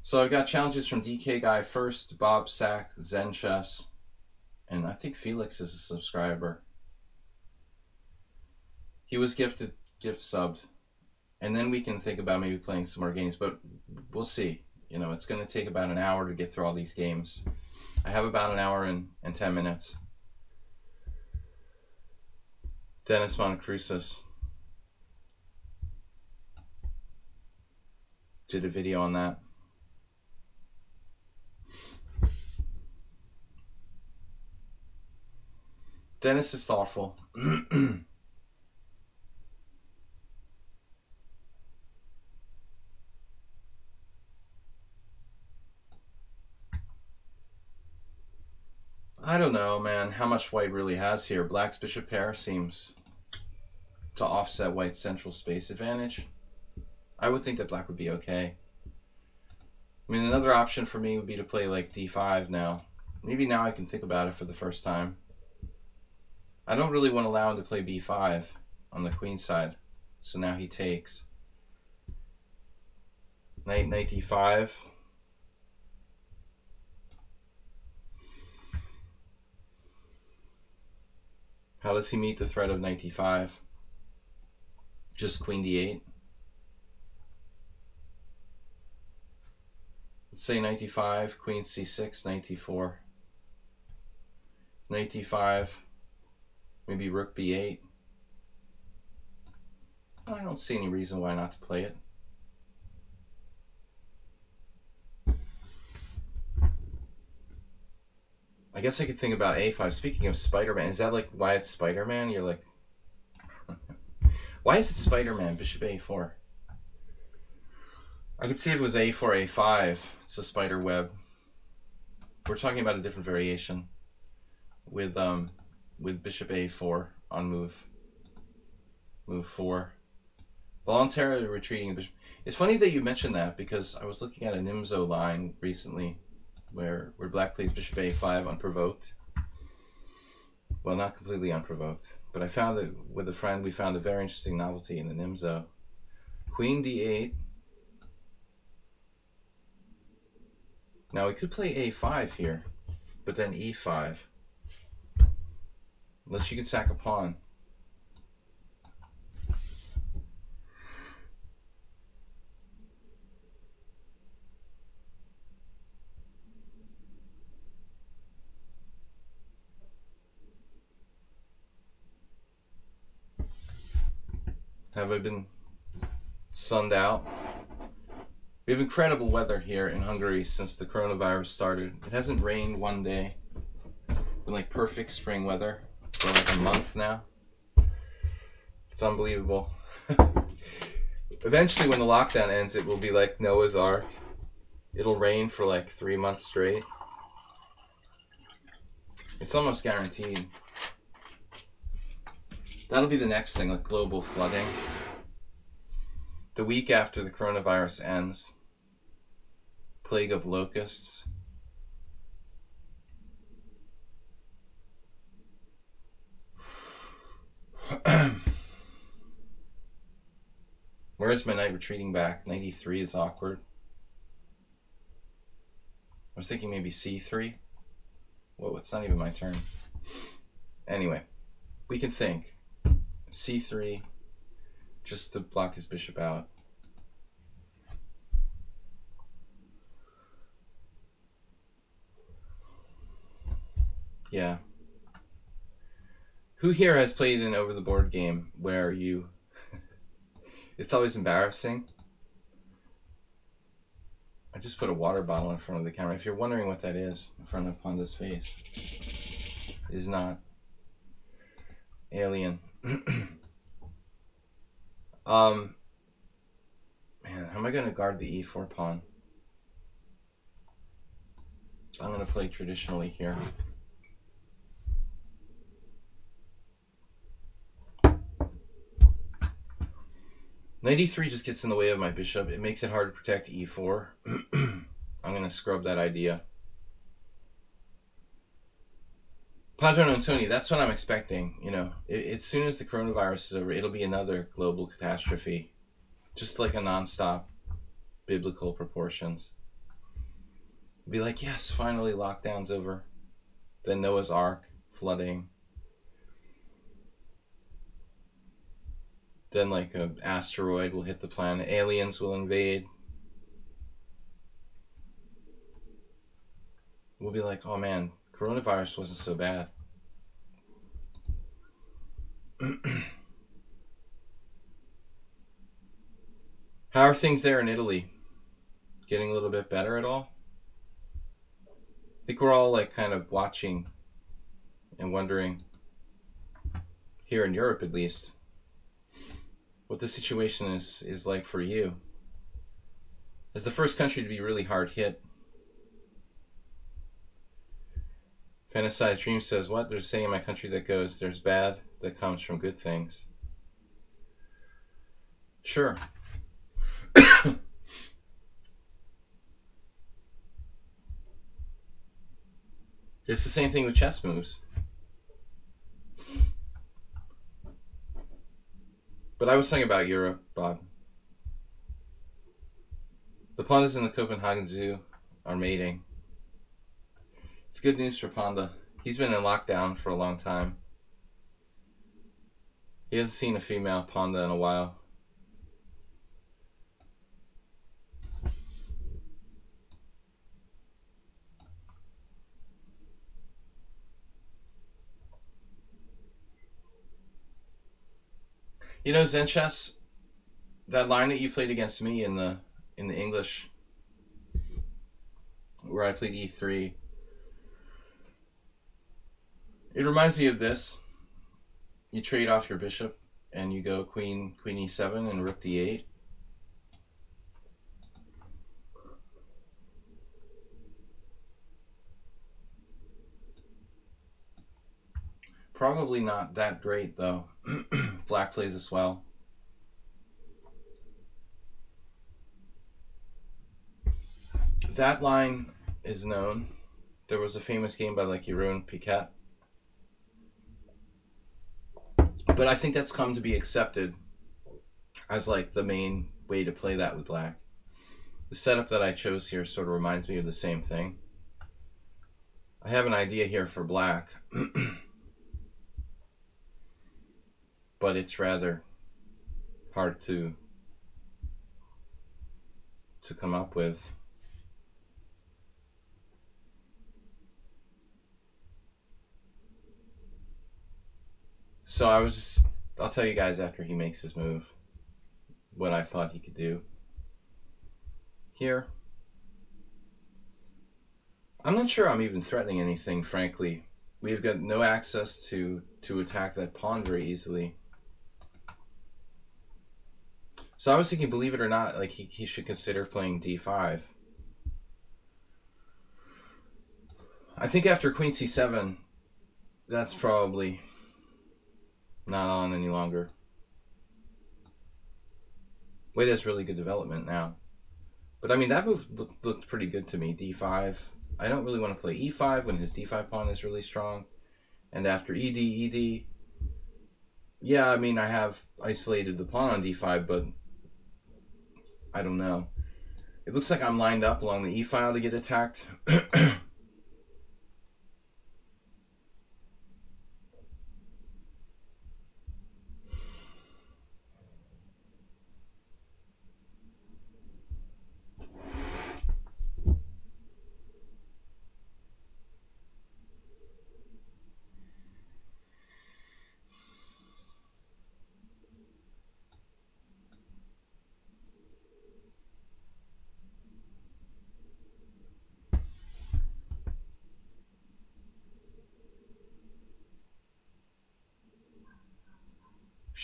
So I've got challenges from DK Guy first, Bob Sack, Zen Chess, and I think Felix is a subscriber. He was gift subbed. And then we can think about maybe playing some more games, but we'll see. You know, it's going to take about an hour to get through all these games. I have about an hour and 10 minutes. Dennis Montecrucis did a video on that. Dennis is thoughtful. I don't know, man, how much white really has here. Black's bishop pair seems to offset white's central space advantage. I would think that black would be okay. I mean, another option for me would be to play like d5 now. Maybe now I can think about it for the first time. I don't really want to allow him to play b5 on the queen side. So now he takes. Knight d5. How does he meet the threat of knight d5? Just queen d8. Let's say knight d5, queen c6, knight d4. Knight d5, maybe rook b8. I don't see any reason why not to play it. I guess I could think about a5. Speaking of Spider-Man, is that like why it's Spider-Man? You're like, why is it Spider-Man? Bishop a4. I could see if it was a4, a5. It's a spider web. We're talking about a different variation with bishop a4 on move 4. Voluntarily retreating the bishop. It's funny that you mentioned that because I was looking at a Nimzo line recently where black plays bishop a5 unprovoked. Well, not completely unprovoked, but I found that with a friend we found a very interesting novelty in the Nimzo. Queen d8. Now we could play a5 here, but then e5. Unless you could sack a pawn. Have I been sunned out? We have incredible weather here in Hungary since the coronavirus started. It hasn't rained one day. Been like perfect spring weather for like a month now. It's unbelievable. Eventually when the lockdown ends, it will be like Noah's Ark. It'll rain for like 3 months straight. It's almost guaranteed. That'll be the next thing, like global flooding. The week after the coronavirus ends. Plague of locusts. Where is my knight retreating back? Knight e3 is awkward. I was thinking maybe c3. Whoa, it's not even my turn. Anyway, we can think. c3, just to block his bishop out. Yeah. Who here has played an over-the-board game where you... It's always embarrassing. I just put a water bottle in front of the camera. If you're wondering what that is in front of Panda's face, it is not alien. Man, how am I going to guard the e4 pawn? I'm going to play traditionally here. Knight e3 just gets in the way of my bishop. It makes it hard to protect e4. I'm going to scrub that idea. Padron and Tony, that's what I'm expecting. You know, as soon as the coronavirus is over, it'll be another global catastrophe. Just like a non-stop biblical proportions. Be like, yes, finally lockdown's over. Then Noah's Ark, flooding. Then like an asteroid will hit the planet. Aliens will invade. We'll be like, oh man, coronavirus wasn't so bad. How are things there in Italy? Getting a little bit better at all? I think we're all like kind of watching and wondering, here in Europe at least, what the situation is like for you. As the first country to be really hard hit. Fantasized Dream says, what? There's a saying in my country that goes, there's bad that comes from good things. Sure. It's the same thing with chess moves. But I was talking about Europe, Bob. The pandas in the Copenhagen Zoo are mating. It's good news for Panda. He's been in lockdown for a long time. He hasn't seen a female panda in a while. You know, Zen Chess, that line that you played against me in the English, where I played e3, it reminds me of this. You trade off your bishop and you go queen e7 and rook d8. Probably not that great though. Black plays this well. That line is known. There was a famous game by like Jeroen Piquet. But I think that's come to be accepted as like the main way to play that with black. The setup that I chose here sort of reminds me of the same thing. I have an idea here for black. But it's rather hard to come up with. So I'll tell you guys after he makes his move what I thought he could do. Here, I'm not sure I'm even threatening anything, frankly. We've got no access to attack that pawn very easily. So I was thinking, believe it or not, like he should consider playing d5. I think after queen c7, that's probably not on any longer. Wait, that's really good development now. But I mean, that move looked pretty good to me, d5. I don't really want to play e5 when his d5 pawn is really strong. And after ed, yeah, I mean, I have isolated the pawn on d5, but I don't know. It looks like I'm lined up along the e file to get attacked.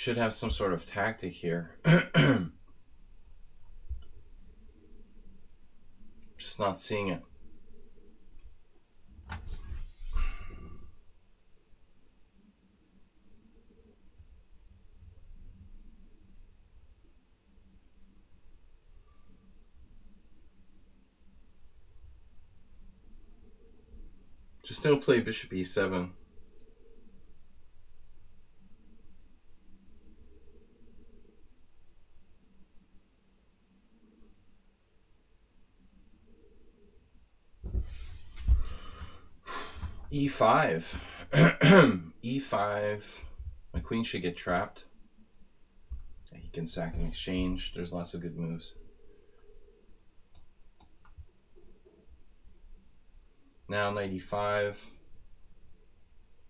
Should have some sort of tactic here. Just not seeing it. Just don't play bishop e7. E5. E5. My queen should get trapped. He can sack and exchange. There's lots of good moves. Now knight e5. I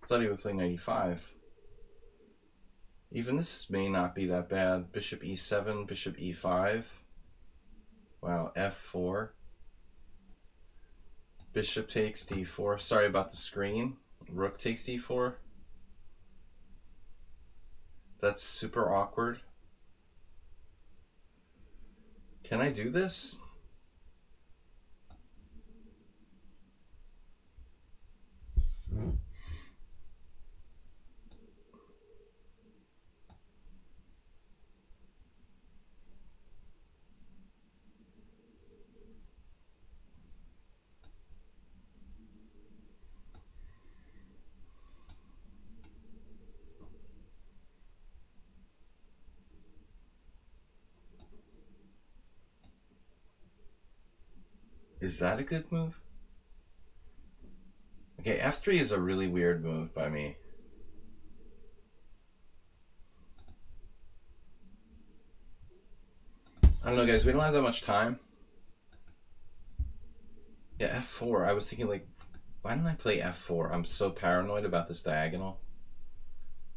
thought he would play knight e5. Even this may not be that bad. Bishop e7, bishop e5. Wow, f4. Bishop takes d4. Sorry about the screen. Rook takes d4. That's super awkward. Can I do this? Is that a good move? Okay, f3 is a really weird move by me. I don't know, guys. We don't have that much time. Yeah, f4. I was thinking, like, why didn't I play f4? I'm so paranoid about this diagonal.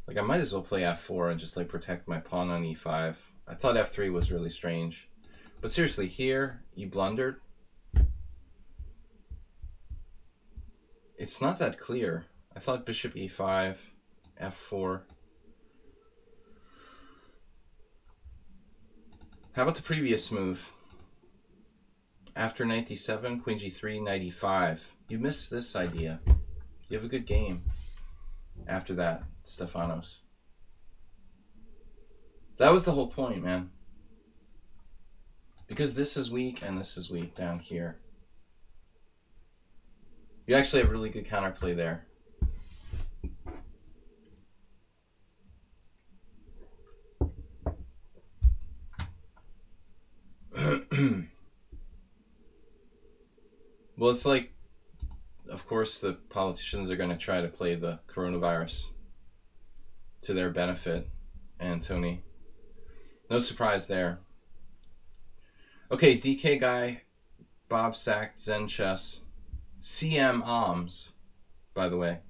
Like, I might as well play f4 and just, like, protect my pawn on e5. I thought f3 was really strange. But seriously, here, you blundered. It's not that clear. I thought bishop e5, f4. How about the previous move? After knight d7, queen g3, knight e5. You missed this idea. You have a good game after that, Stefanos. That was the whole point, man. Because this is weak and this is weak down here. You actually have really good counterplay there. Well, it's like, of course, the politicians are going to try to play the coronavirus to their benefit, Anthony. No surprise there. Okay, DK guy, Bob Sack, Zen Chess, CM Alms, by the way.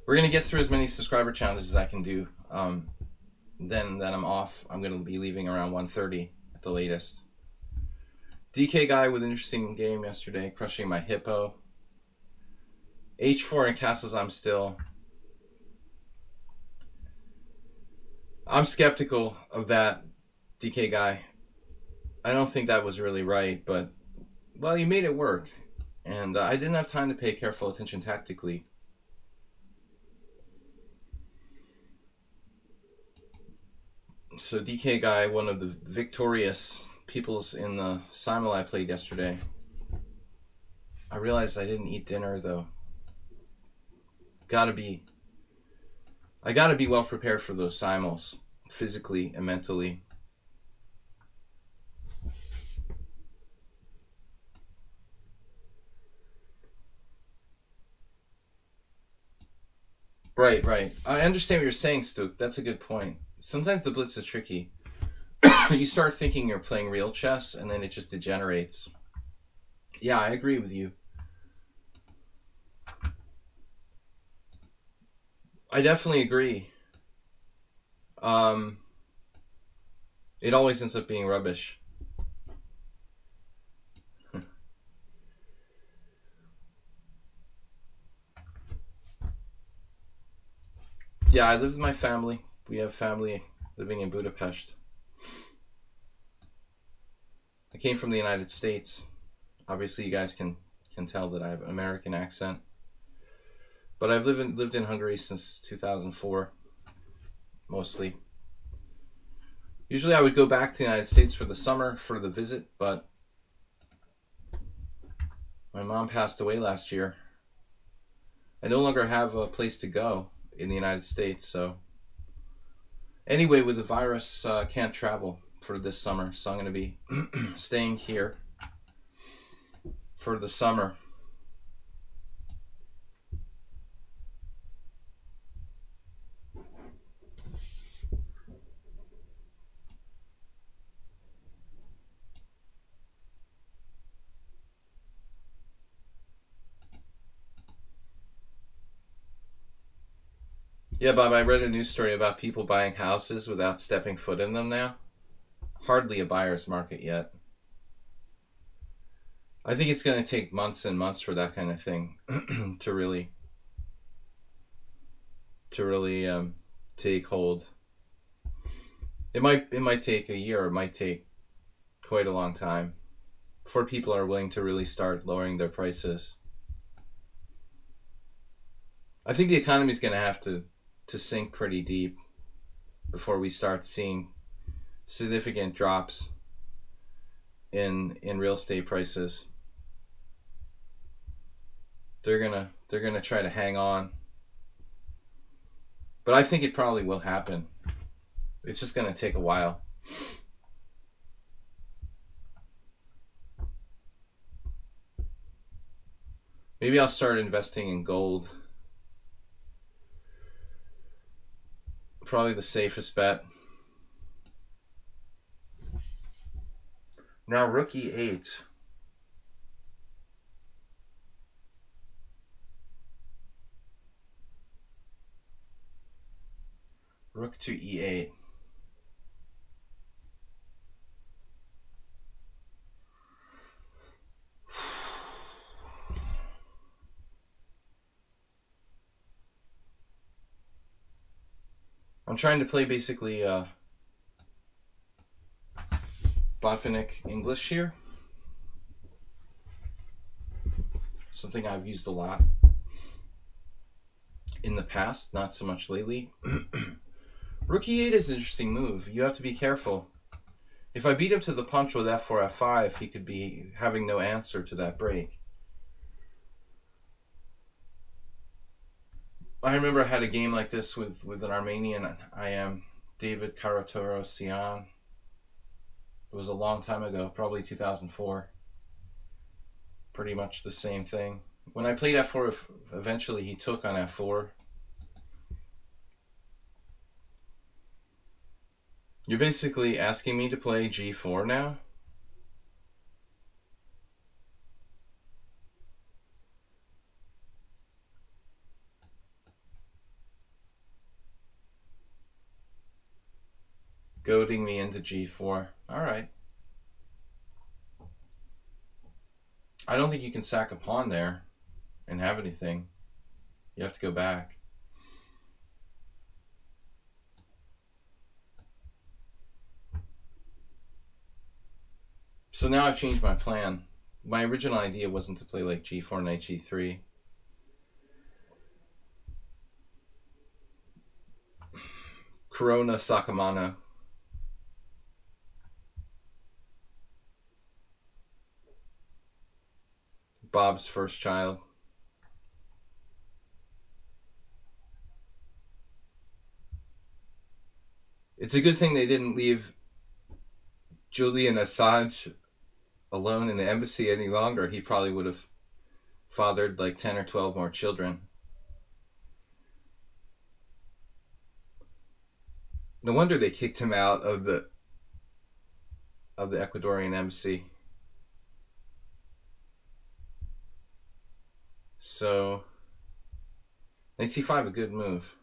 We're going to get through as many subscriber challenges as I can do. Then I'm off. I'm going to be leaving around 1:30 at the latest. DK guy with an interesting game yesterday, crushing my hippo. H4 and castles, I'm skeptical of that, DK guy. I don't think that was really right, but, well, you made it work. And I didn't have time to pay careful attention tactically. So DK guy, one of the victorious peoples in the simul I played yesterday. I realized I didn't eat dinner though. I gotta be well prepared for those simuls, physically and mentally. Right. I understand what you're saying, Stook. That's a good point. Sometimes the blitz is tricky. You start thinking you're playing real chess, and then it just degenerates. Yeah, I agree with you. I definitely agree. It always ends up being rubbish. Yeah, I live with my family. We have family living in Budapest. I came from the United States. Obviously, you guys can tell that I have an American accent. But I've lived in Hungary since 2004, mostly. Usually I would go back to the United States for the summer for the visit, but my mom passed away last year. I no longer have a place to go in the United States, so anyway, with the virus, can't travel for this summer, so I'm going to be staying here for the summer. Yeah, Bob, I read a news story about people buying houses without stepping foot in them now. Hardly a buyer's market yet. I think it's going to take months and months for that kind of thing to really take hold. It might take a year. It might take quite a long time before people are willing to really start lowering their prices. I think the economy is going to have to sink pretty deep before we start seeing significant drops in real estate prices. They're gonna try to hang on, but I think it probably will happen. It's just gonna take a while. Maybe I'll start investing in gold. Probably the safest bet. Now rook e8. Rook to e8. I'm trying to play basically Botvinnik English here. Something I've used a lot in the past, not so much lately. Rook e8 is an interesting move. You have to be careful. If I beat him to the punch with f4, f5, he could be having no answer to that break. I remember I had a game like this with an Armenian. I am David Karatorosyan. It was a long time ago, probably 2004. Pretty much the same thing. When I played f4, eventually he took on f4. You're basically asking me to play g4 now? Goading me into g4. Alright. I don't think you can sack a pawn there and have anything. You have to go back. So now I've changed my plan. My original idea wasn't to play like g4, knight g3. Corona Sakamano. Bob's first child. It's a good thing they didn't leave Julian Assange alone in the embassy any longer. He probably would have fathered like 10 or 12 more children. No wonder they kicked him out of the Ecuadorian embassy. So, knight c5, a good move.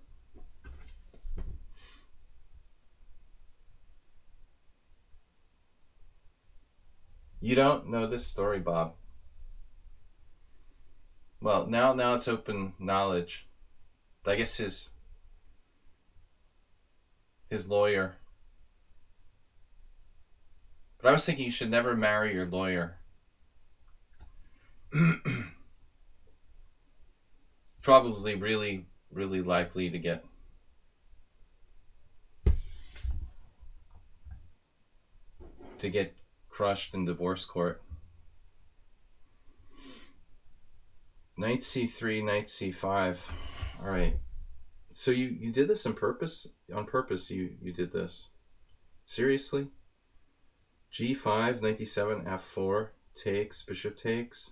You don't know this story, Bob. Well, now it's open knowledge. I guess his lawyer. But I was thinking you should never marry your lawyer. Probably really, really likely to get crushed in divorce court. Knight c3, knight c5. All right. So you did this on purpose? On purpose you did this? Seriously? g5, knight d7, f4, takes, bishop takes.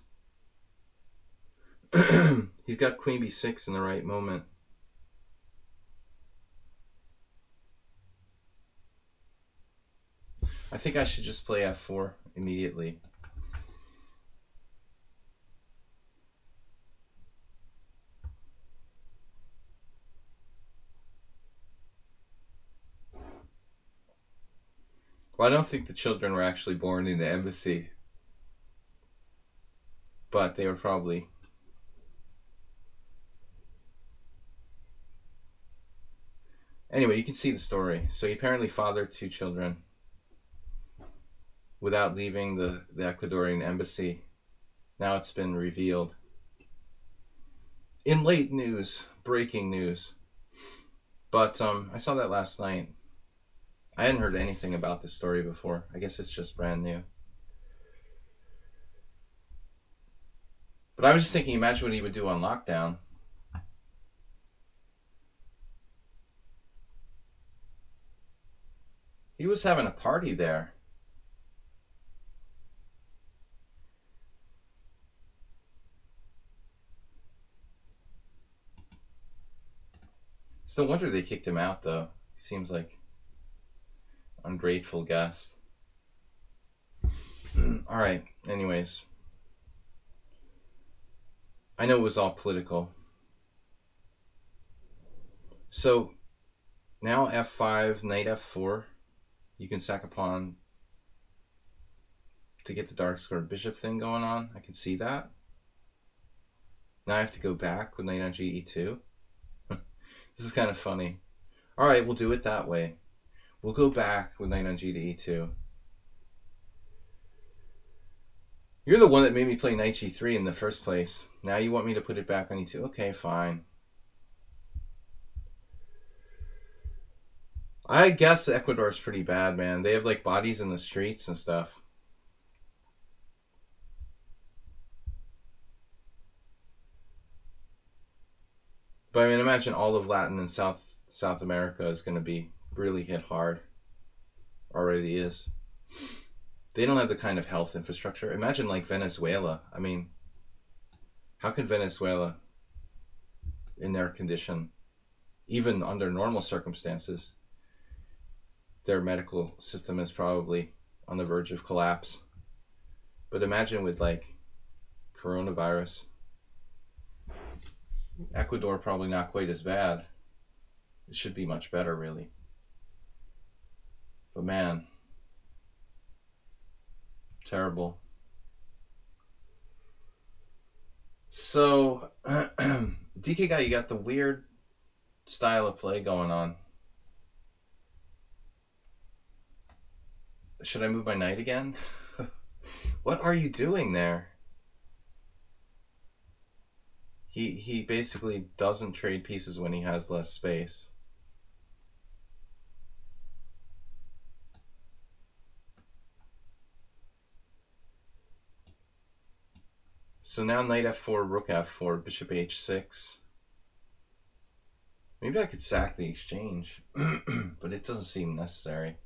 He's got queen b6 in the right moment. I think I should just play f4 immediately. Well, I don't think the children were actually born in the embassy, but they were probably... Anyway, you can see the story. So he apparently fathered 2 children without leaving the Ecuadorian embassy. Now it's been revealed. In late news, breaking news. But I saw that last night. I hadn't heard anything about this story before. I guess it's just brand new. But I was just thinking, imagine what he would do on lockdown. He was having a party there. It's no wonder they kicked him out, though. He seems like an ungrateful guest. All right, anyways. I know it was all political. So, now f5, knight f4. You can sack a pawn to get the dark square bishop thing going on. I can see that. Now I have to go back with knight on ge2. This is kind of funny. All right, we'll do it that way. We'll go back with knight on g to e2. You're the one that made me play knight g3 in the first place. Now you want me to put it back on e2. Okay, fine. I guess Ecuador's pretty bad, man. They have like bodies in the streets and stuff. But I mean, imagine all of Latin and South America is going to be really hit hard. Already is. They don't have the kind of health infrastructure. Imagine like Venezuela. I mean, how can Venezuela, in their condition, even under normal circumstances, their medical system is probably on the verge of collapse. But imagine with like coronavirus. Ecuador probably not quite as bad. It should be much better, really. But man, terrible. So, DK guy, you got the weird style of play going on. Should I move my knight again? What are you doing there? He basically doesn't trade pieces when he has less space. So now knight f4, rook f4, bishop h6. Maybe I could sack the exchange, but it doesn't seem necessary.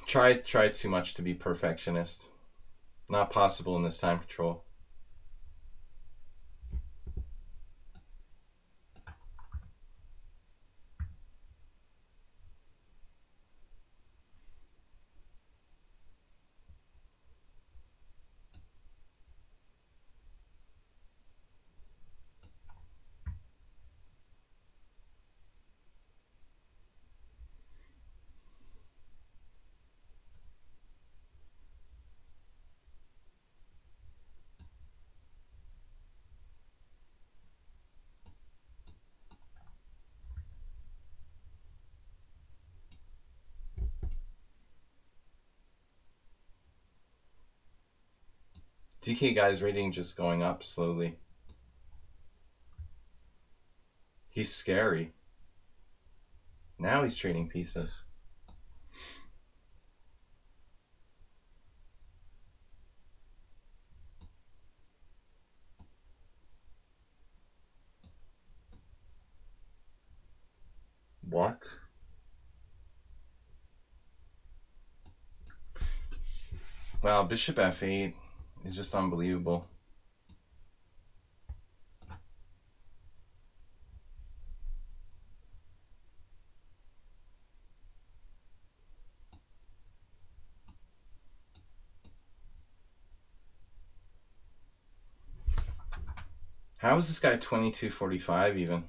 Tried too much to be perfectionist. Not possible in this time control. DK guy's rating just going up slowly. He's scary. Now he's trading pieces. What? Wow, bishop f8 is just unbelievable. How is this guy 2245 even?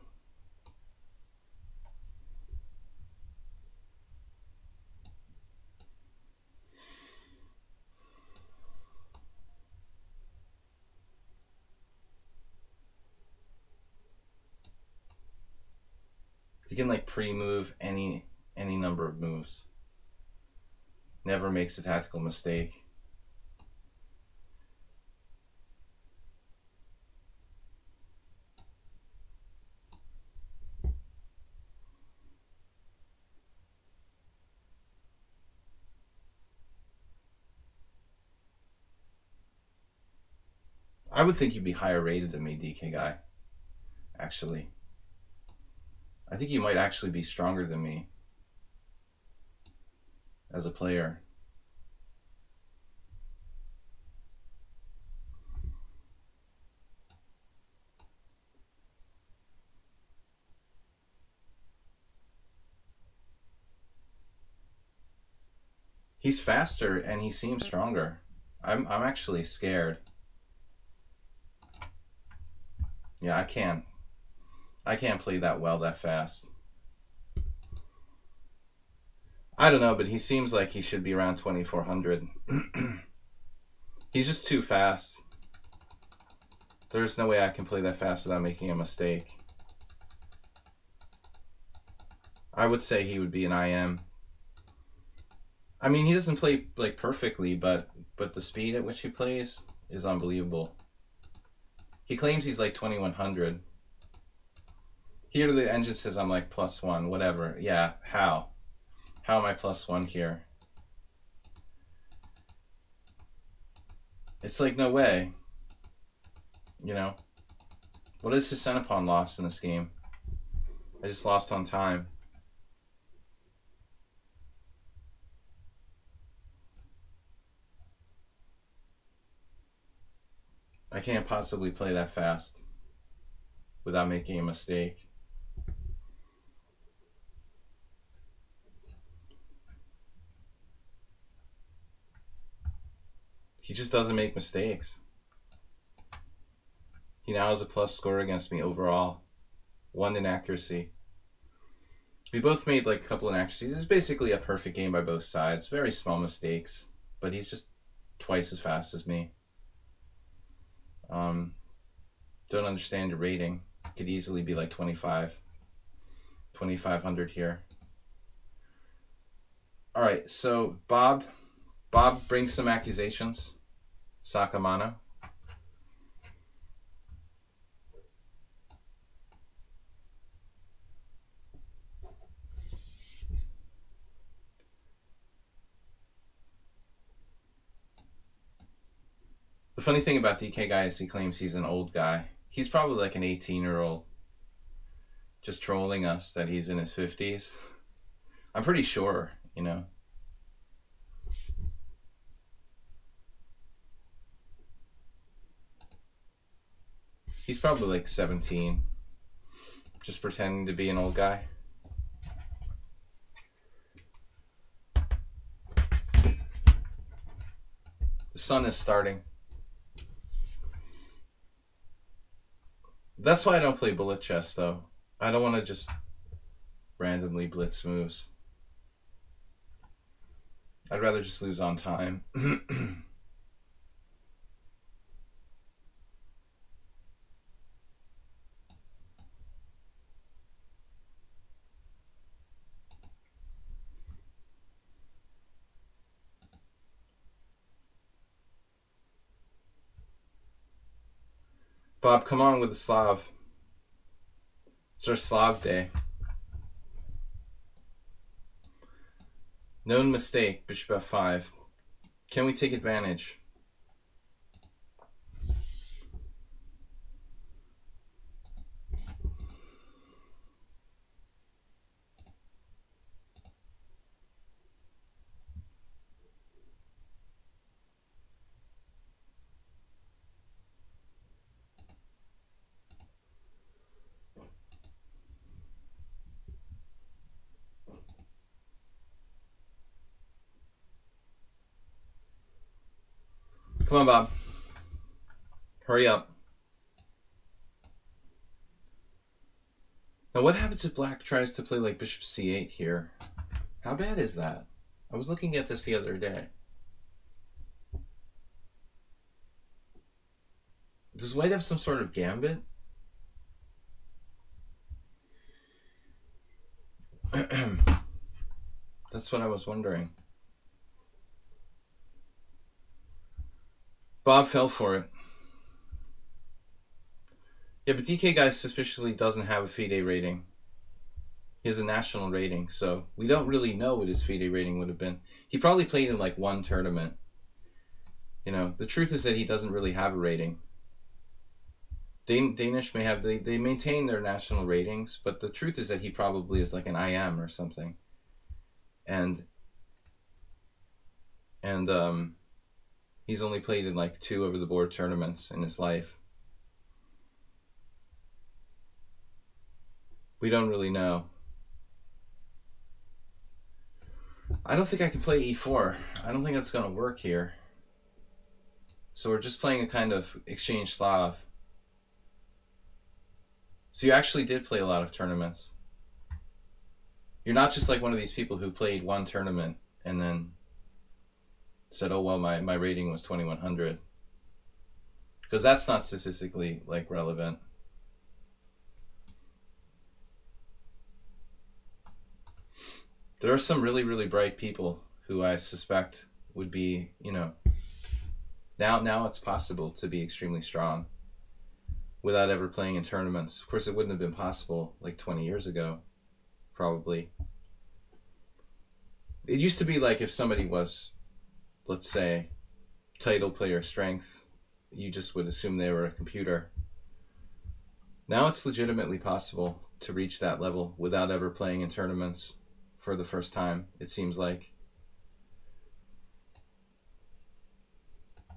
He can like pre-move any number of moves. Never makes a tactical mistake. I would think you'd be higher rated than me, DK guy. Actually. I think you might actually be stronger than me as a player. He's faster and he seems stronger. I'm actually scared. Yeah, I can't play that well that fast. I don't know, but he seems like he should be around 2400. He's just too fast. There's no way I can play that fast without making a mistake. I would say he would be an IM. I mean, he doesn't play like perfectly, but the speed at which he plays is unbelievable. He claims he's like 2100. Here the engine says I'm like +1, whatever. Yeah, how? How am I +1 here? It's like no way. You know? What is his Centipon lost in this game? I just lost on time. I can't possibly play that fast without making a mistake. He just doesn't make mistakes. He now has a plus score against me overall. 1 inaccuracy. We both made like a couple inaccuracies. It was basically a perfect game by both sides. Very small mistakes, but he's just twice as fast as me. Don't understand your rating. Could easily be like 2500 here. All right, so Bob brings some accusations. Sakamano. The funny thing about DK guy is he claims he's an old guy. He's probably like an 18-year-old just trolling us that he's in his 50s. I'm pretty sure, you know. He's probably like 17, just pretending to be an old guy. The sun is starting. That's why I don't play bullet chess, though. I don't want to just randomly blitz moves. I'd rather just lose on time. Bob, come on with the Slav. It's our Slav day. Known mistake, bishop f5. Can we take advantage? Come on, Bob. Hurry up. Now what happens if black tries to play like bishop c8 here? How bad is that? I was looking at this the other day. Does white have some sort of gambit? That's what I was wondering. Bob fell for it. Yeah, but DK guy suspiciously doesn't have a FIDE rating. He has a national rating, so we don't really know what his FIDE rating would have been. He probably played in like one tournament. You know, the truth is that he doesn't really have a rating. Danish may have, they maintain their national ratings, but the truth is that he probably is like an IM or something. And he's only played in like 2 over-the-board tournaments in his life. We don't really know. I don't think I can play e4. I don't think that's going to work here. So we're just playing a kind of exchange Slav. So you actually did play a lot of tournaments. You're not just like one of these people who played one tournament and then said, oh, well, my rating was 2100. Because that's not statistically like relevant. There are some really, really bright people who I suspect would be, you know, now it's possible to be extremely strong without ever playing in tournaments. Of course, it wouldn't have been possible like 20 years ago, probably. It used to be like if somebody was, let's say, title player strength, you just would assume they were a computer. Now it's legitimately possible to reach that level without ever playing in tournaments for the first time, it seems like.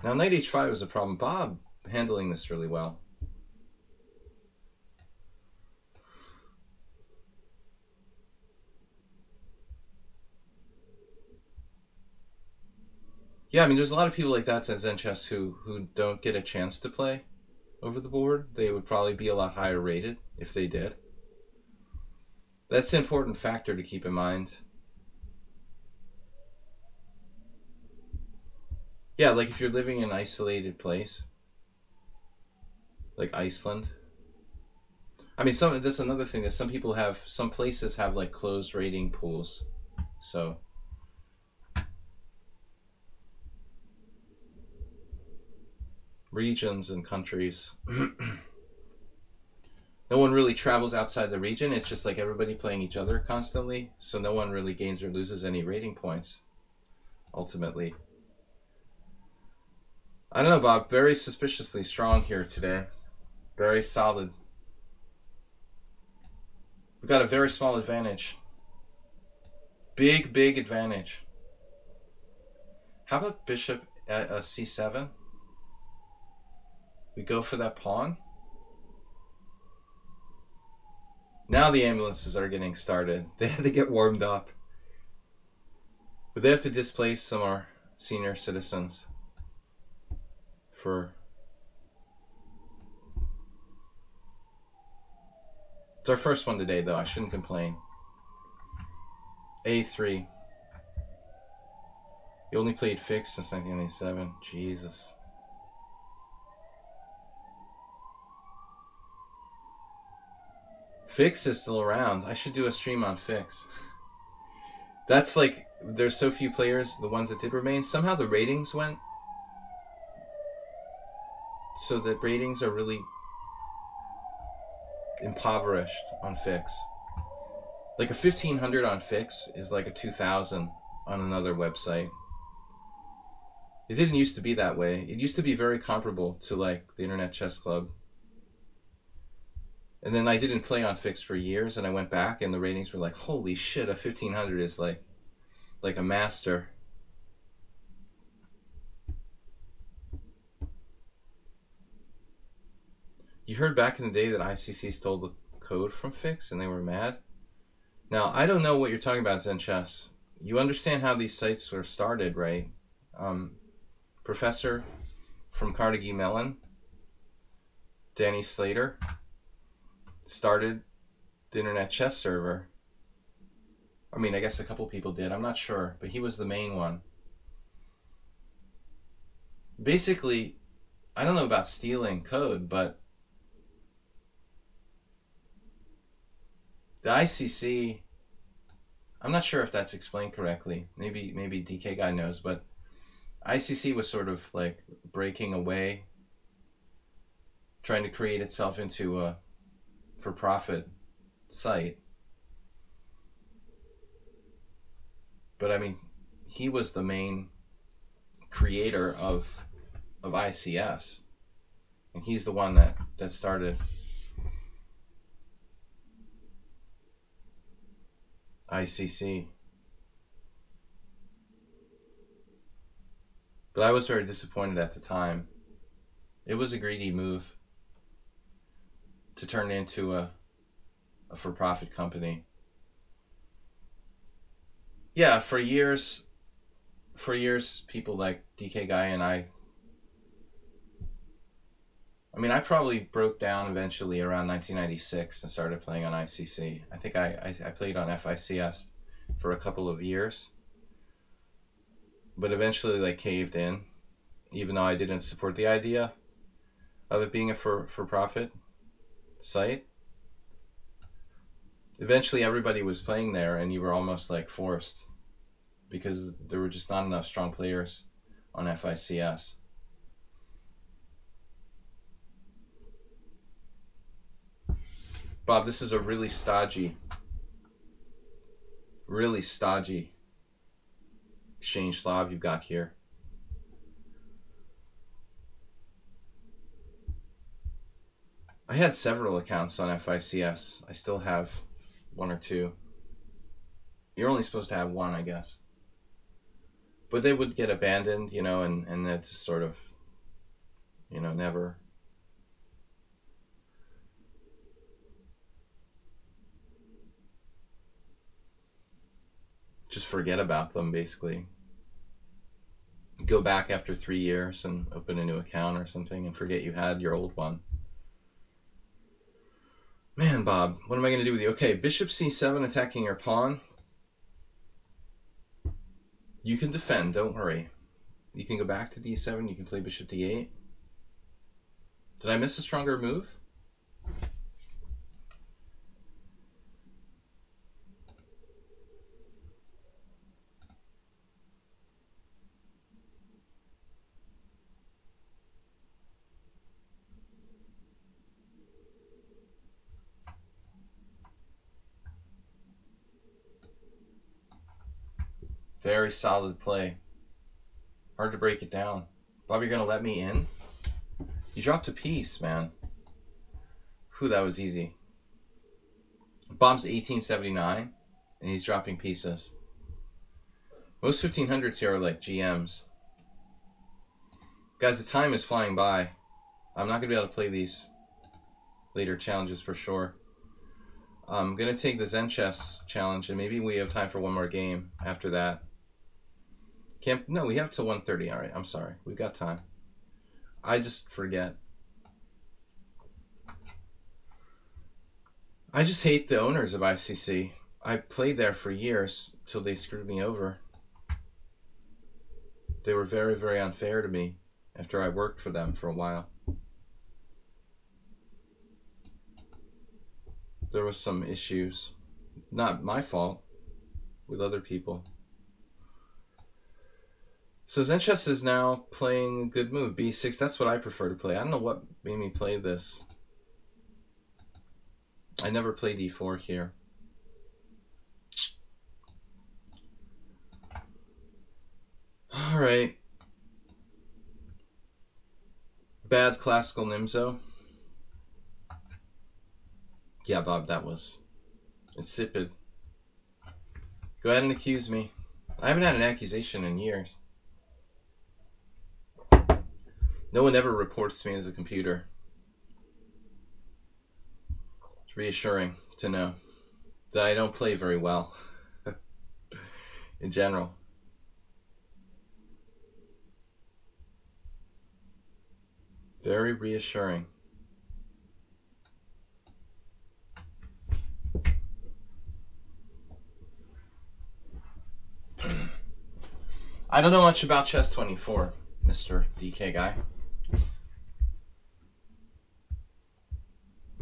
Now knight h5 is a problem. Bob handling this really well. Yeah, I mean, there's a lot of people like that at Zen Chess who don't get a chance to play over the board. They would probably be a lot higher rated if they did. That's an important factor to keep in mind. Yeah, like if you're living in an isolated place, like Iceland. I mean, that's another thing that some people have, some places have like closed rating pools. So regions and countries. No one really travels outside the region. It's just like everybody playing each other constantly. So no one really gains or loses any rating points, ultimately. I don't know, Bob. Very suspiciously strong here today. Very solid. We've got a very small advantage. Big, big advantage. How about bishop at c7? We go for that pawn. Now the ambulances are getting started. They had to get warmed up. But they have to displace some of our senior citizens for... It's our first one today, though. I shouldn't complain. A3. You only played fixed since 1997. Jesus. Fix is still around. I should do a stream on Fix. That's like, there's so few players, the ones that did remain. Somehow the ratings went. So the ratings are really impoverished on fix. Like a 1500 on fix is like a 2000 on another website. It didn't used to be that way. It used to be very comparable to like the Internet Chess Club. And then I didn't play on fix for years, and I went back, and the ratings were like, holy shit, a 1500 is like a master. You heard back in the day that ICC stole the code from fix, and they were mad? Now, I don't know what you're talking about, Zen Chess. You understand how these sites were started, right? Professor from Carnegie Mellon, Danny Slater, started the Internet Chess server. I mean, I guess a couple people did. I'm not sure, but he was the main one. Basically, I don't know about stealing code, but the ICC, I'm not sure if that's explained correctly. Maybe DK guy knows, but ICC was sort of like breaking away, trying to create itself into a for-profit site. But I mean, he was the main creator of ICS, and he's the one that started ICC. But I was very disappointed at the time. It was a greedy move to turn into a for-profit company. Yeah, for years, people like DK Guy and I mean, I probably broke down eventually around 1996 and started playing on ICC. I think I played on FICS for a couple of years, but eventually like caved in, even though I didn't support the idea of it being a for-profit site. Eventually everybody was playing there, and you were almost like forced because there were just not enough strong players on FICS. Bob, this is a really stodgy exchange Slav you've got here. I had several accounts on FICS. I still have one or two. You're only supposed to have one, I guess. But they would get abandoned, you know, and that just sort of, you know, never. Just forget about them, basically. Go back after 3 years and open a new account or something and forget you had your old one. Man, Bob, what am I going to do with you? Okay, bishop c7 attacking your pawn. You can defend, don't worry. You can go back to d7, you can play bishop d8. Did I miss a stronger move? Very solid play. Hard to break it down. Bob, you're going to let me in? You dropped a piece, man. Whew, that was easy. Bob's 1879, and he's dropping pieces. Most 1500s here are like GMs. Guys, the time is flying by. I'm not going to be able to play these later challenges for sure. I'm going to take the Zen Chess challenge, and maybe we have time for one more game after that. No, we have till 1:30. All right, I'm sorry. We've got time. I just forget. I just hate the owners of ICC. I played there for years till they screwed me over. They were very, very unfair to me after I worked for them for a while. There was some issues. Not my fault. With other people. So Zen Chess is now playing a good move. B6, that's what I prefer to play. I don't know what made me play this. I never play d4 here. All right. Bad classical Nimzo. Yeah, Bob, that was insipid. Go ahead and accuse me. I haven't had an accusation in years. No one ever reports me as a computer. It's reassuring to know that I don't play very well in general. Very reassuring. I don't know much about Chess 24, Mr. DK guy.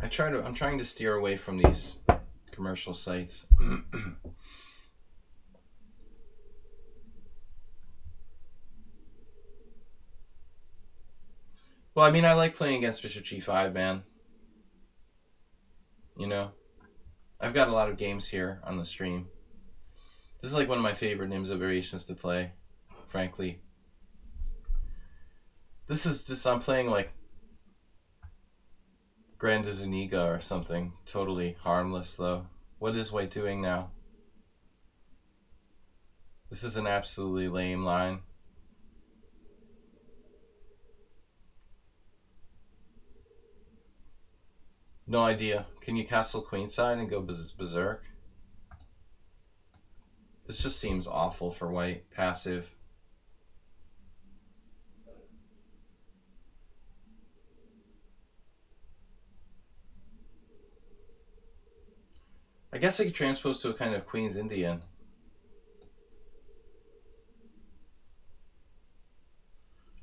I'm trying to steer away from these commercial sites. Well, I mean, I like playing against Bishop G5, man. You know, I've got a lot of games here on the stream. This is like one of my favorite Nimzo variations to play, frankly. This is just, I'm playing like Grande Zuniga or something. Totally harmless, though. What is White doing now? This is an absolutely lame line. No idea. Can you castle queenside and go berserk? This just seems awful for White. Passive. I guess I could transpose to a kind of Queen's Indian.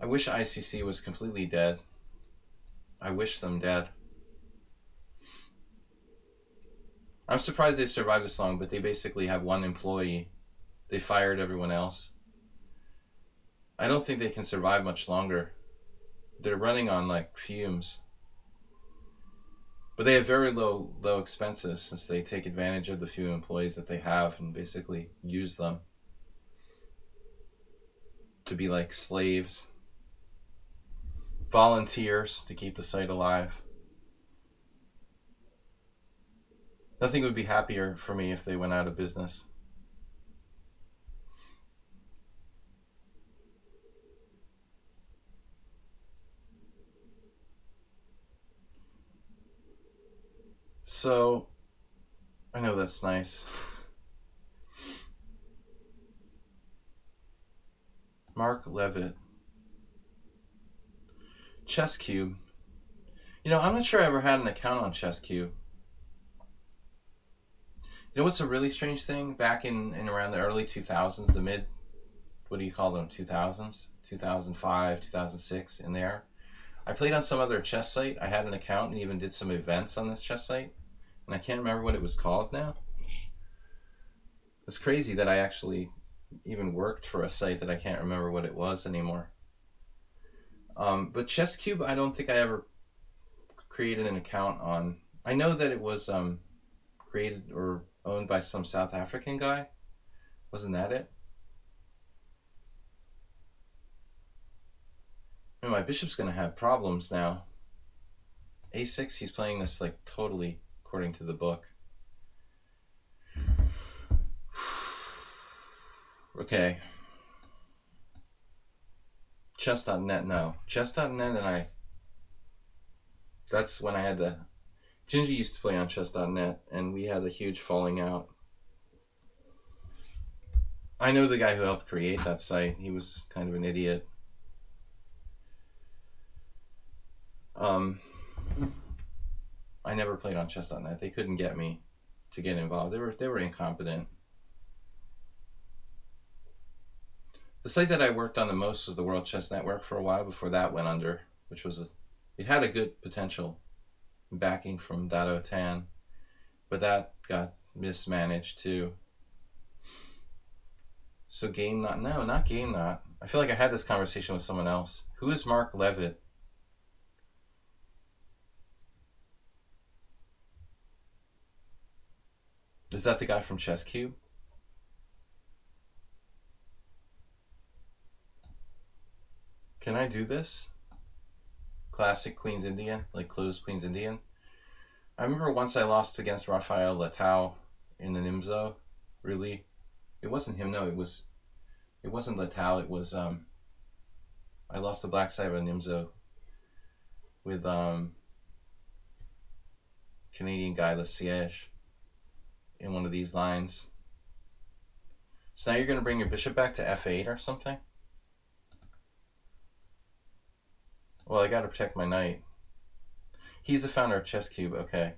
I wish ICC was completely dead. I wish them dead. I'm surprised they survived this long, but they basically have one employee. They fired everyone else. I don't think they can survive much longer. They're running on like fumes. But they have very low expenses since they take advantage of the few employees that they have and basically use them to be like slaves. Volunteers to keep the site alive. Nothing would be happier for me if they went out of business. So, I know that's nice. Mark Levitt. Chess Cube. You know, I'm not sure I ever had an account on Chess Cube. You know what's a really strange thing? Back in around the early 2000s, the mid, what do you call them, 2000s? 2005, 2006, in there. I played on some other chess site. I had an account and even did some events on this chess site. And I can't remember what it was called now. It's crazy that I actually even worked for a site that I can't remember what it was anymore. But Chess Cube, I don't think I ever created an account on. I know that it was created or owned by some South African guy. Wasn't that it? And my bishop's going to have problems now. A6, he's playing this like totally according to the book. Okay. Chess.net, no. Chess.net and that's when I had the... Gingy used to play on Chess.net, and we had a huge falling out. I know the guy who helped create that site. He was kind of an idiot. I never played on Chess.net. They couldn't get me to get involved. They were incompetent. The site that I worked on the most was the World Chess Network for a while before that went under, which was it had a good potential backing from Dado Tan, but that got mismanaged too. So Game Not, no, not Game Not. I feel like I had this conversation with someone else. Who is Mark Levitt? Is that the guy from Chess Cube? Can I do this? Classic Queen's Indian, like closed Queen's Indian. I remember once I lost against Rafael Leitao in the Nimzo. Really, it wasn't him. No, it wasn't Leitao. It was I lost the black side of a Nimzo with Canadian guy Lesiege in one of these lines. So now you're going to bring your bishop back to f8 or something? Well, I got to protect my knight. He's the founder of Chess Cube, okay.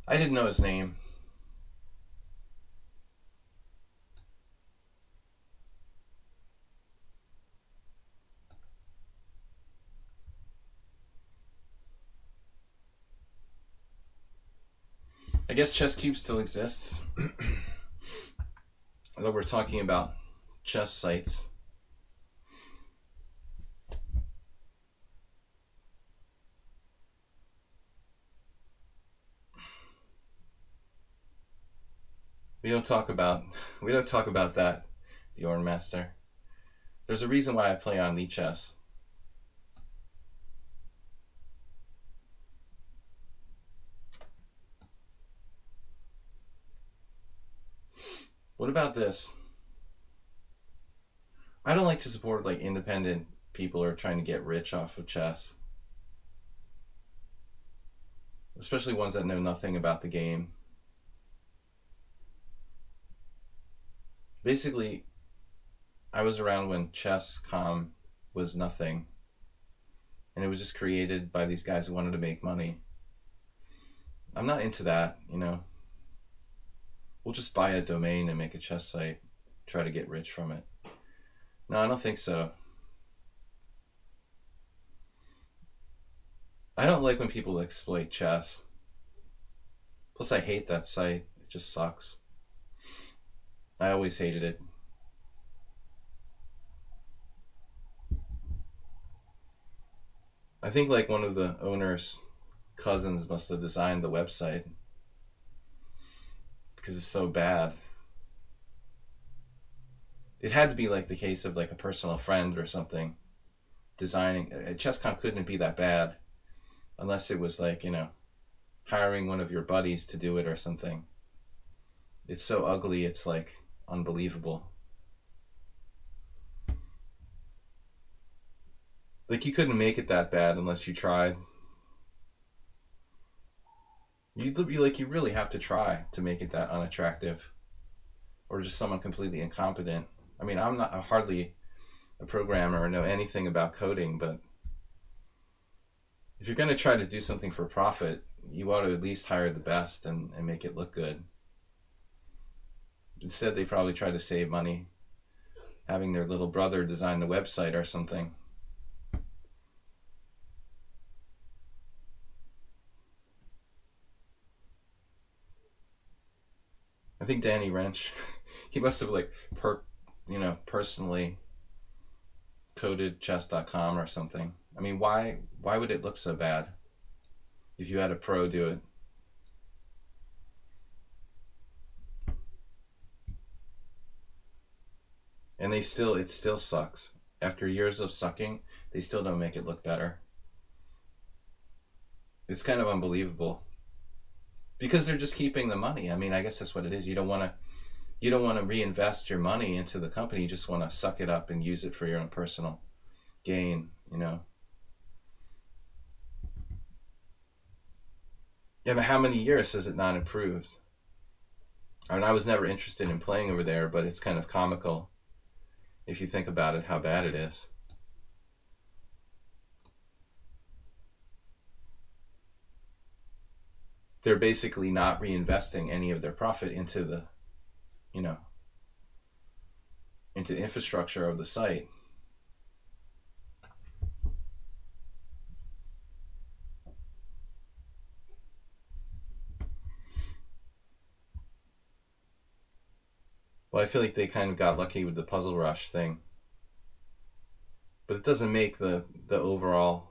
I didn't know his name. I guess Chess Cube still exists. Although we're talking about chess sites. We don't talk about that, the Orn Master. There's a reason why I play on lichess. What about this? I don't like to support like independent people who are trying to get rich off of chess. Especially ones that know nothing about the game. Basically, I was around when chess.com was nothing. And it was just created by these guys who wanted to make money. I'm not into that, you know. We'll just buy a domain and make a chess site, try to get rich from it. No, I don't think so. I don't like when people exploit chess. Plus, I hate that site. It just sucks. I always hated it. I think like one of the owner's cousins must have designed the website because it's so bad. It had to be like the case of like a personal friend or something designing. Chess.com couldn't be that bad unless it was like, you know, hiring one of your buddies to do it or something. It's so ugly, it's like unbelievable. Like you couldn't make it that bad unless you tried. You really have to try to make it that unattractive, or just someone completely incompetent. I mean, I'm hardly a programmer or know anything about coding, but if you're going to try to do something for profit, you ought to at least hire the best and make it look good. Instead, they probably try to save money, having their little brother design the website or something. I think Danny Wrench, he must have like personally coded chess.com or something. I mean, why would it look so bad if you had a pro do it? And it still sucks. After years of sucking, they still don't make it look better. It's kind of unbelievable. Because they're just keeping the money. I mean, I guess that's what it is. You don't want to reinvest your money into the company. You just want to suck it up and use it for your own personal gain, you know. And how many years has it not improved? I mean, I was never interested in playing over there, but it's kind of comical if you think about it, how bad it is. They're basically not reinvesting any of their profit into the, you know, into the infrastructure of the site. Well, I feel like they kind of got lucky with the Puzzle Rush thing. But it doesn't make the overall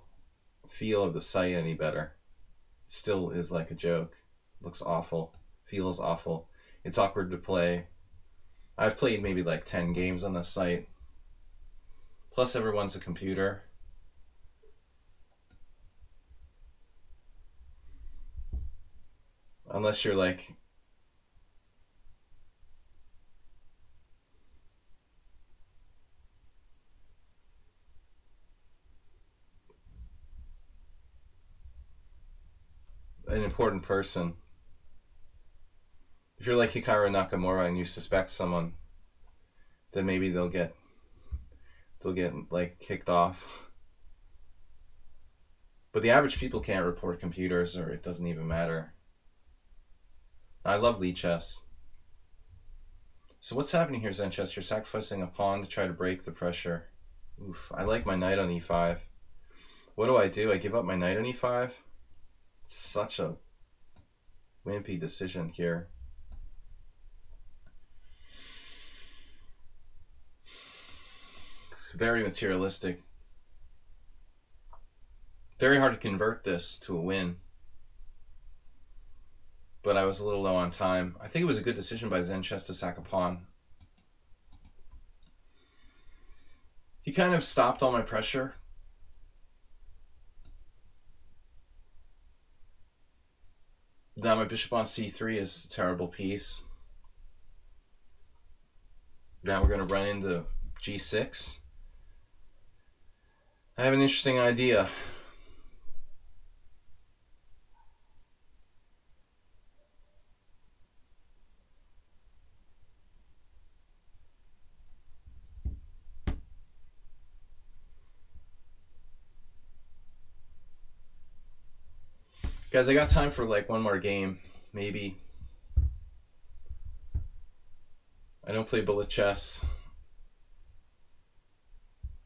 feel of the site any better. It still is like a joke. Looks awful. Feels awful. It's awkward to play. I've played maybe like 10 games on the site. Plus everyone's a computer. Unless you're like an important person. If you're like Hikaru Nakamura and you suspect someone, then maybe they'll get like kicked off. But the average people can't report computers, or it doesn't even matter. I love lichess. So what's happening here, Zenchess? You're sacrificing a pawn to try to break the pressure. Oof, I like my knight on e5. What do? I give up my knight on e5? It's such a wimpy decision here. It's very materialistic. Very hard to convert this to a win. But I was a little low on time. I think it was a good decision by Zenchess to sack a pawn. He kind of stopped all my pressure. Now my bishop on c3 is a terrible piece. Now we're going to run into g6. I have an interesting idea. Guys, I got time for like one more game, maybe. I don't play bullet chess.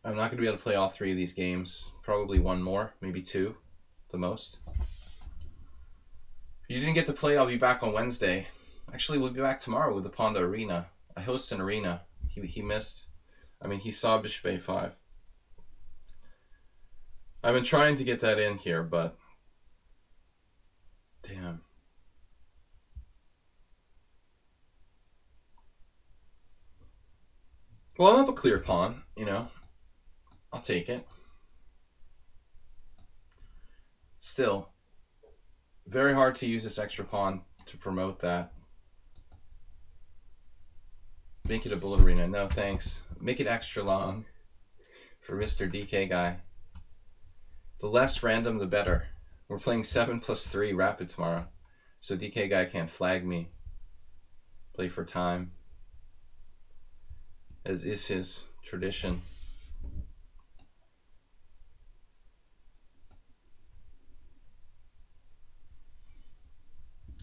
I'm not going to be able to play all 3 of these games. Probably one more, maybe 2, the most. If you didn't get to play, I'll be back on Wednesday. Actually, we'll be back tomorrow with the Ponda Arena. I host an arena. He missed. I mean, he saw bishop a5. I've been trying to get that in here, but damn. Well, I have a clear pawn, you know. I'll take it. Still, very hard to use this extra pawn to promote that. Make it a bullet arena. No, thanks. Make it extra long for Mr. DK guy. The less random, the better. We're playing 7+3 Rapid tomorrow, so DK guy can't flag me. Play for time, as is his tradition.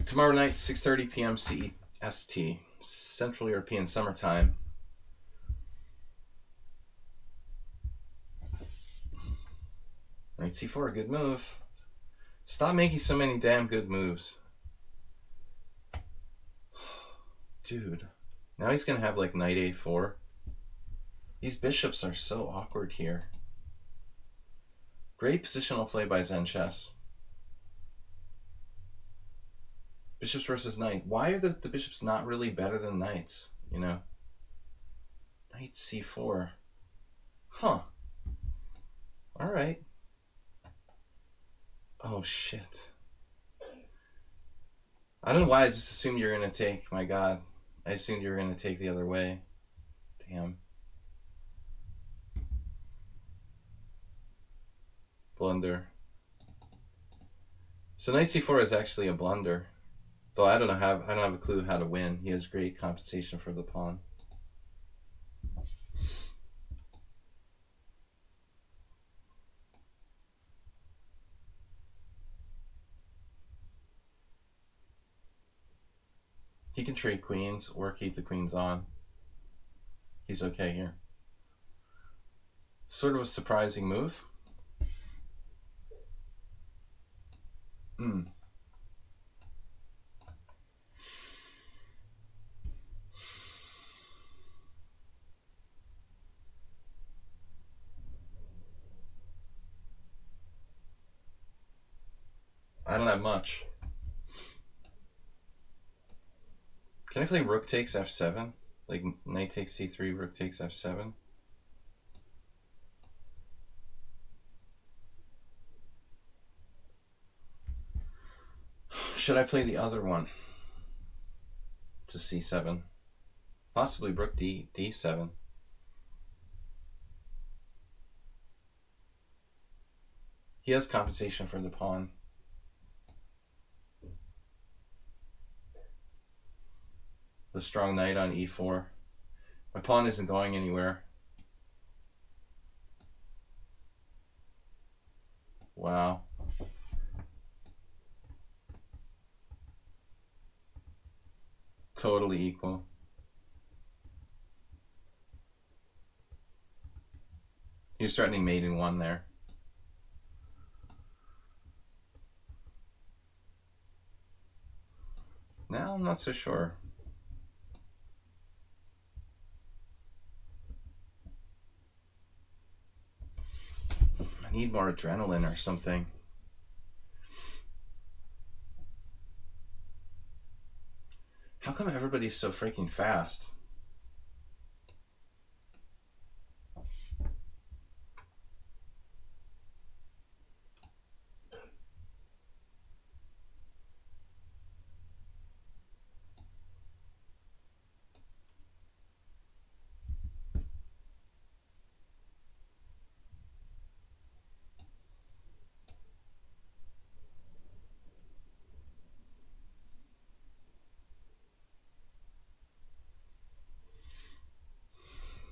Tomorrow night, 6:30 p.m. CEST, Central European Summertime. Knight c4, a good move. Stop making so many damn good moves. Dude. Now he's going to have like knight a4. These bishops are so awkward here. Great positional play by Zenchess. Bishops versus knight. Why are the bishops not really better than knights? You know? Knight c4. Huh. Alright. Oh, shit. I don't know why I just assumed you were going to take. My God. I assumed you were going to take the other way. Damn. Blunder. So knight c4 is actually a blunder. Though I don't have a clue how to win. He has great compensation for the pawn. He can trade queens or keep the queens on. He's okay here. Sort of a surprising move. I don't have much. Can I play rook takes f7? Like knight takes c3, rook takes f7? Should I play the other one? To c7? Possibly rook d7. He has compensation for the pawn. The strong knight on e4. My pawn isn't going anywhere. Wow. Totally equal. He was threatening mate in one there. Now I'm not so sure. I need more adrenaline or something. How come everybody's so freaking fast?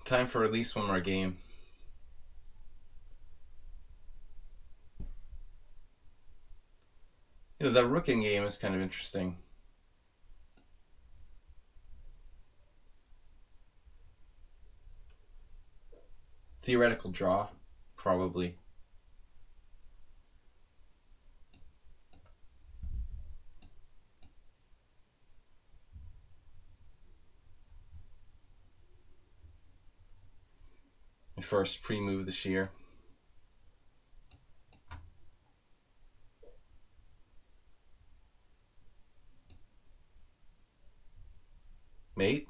Time for at least one more game. You know, that rooking game is kind of interesting. Theoretical draw, probably. My first pre-move this year. Mate?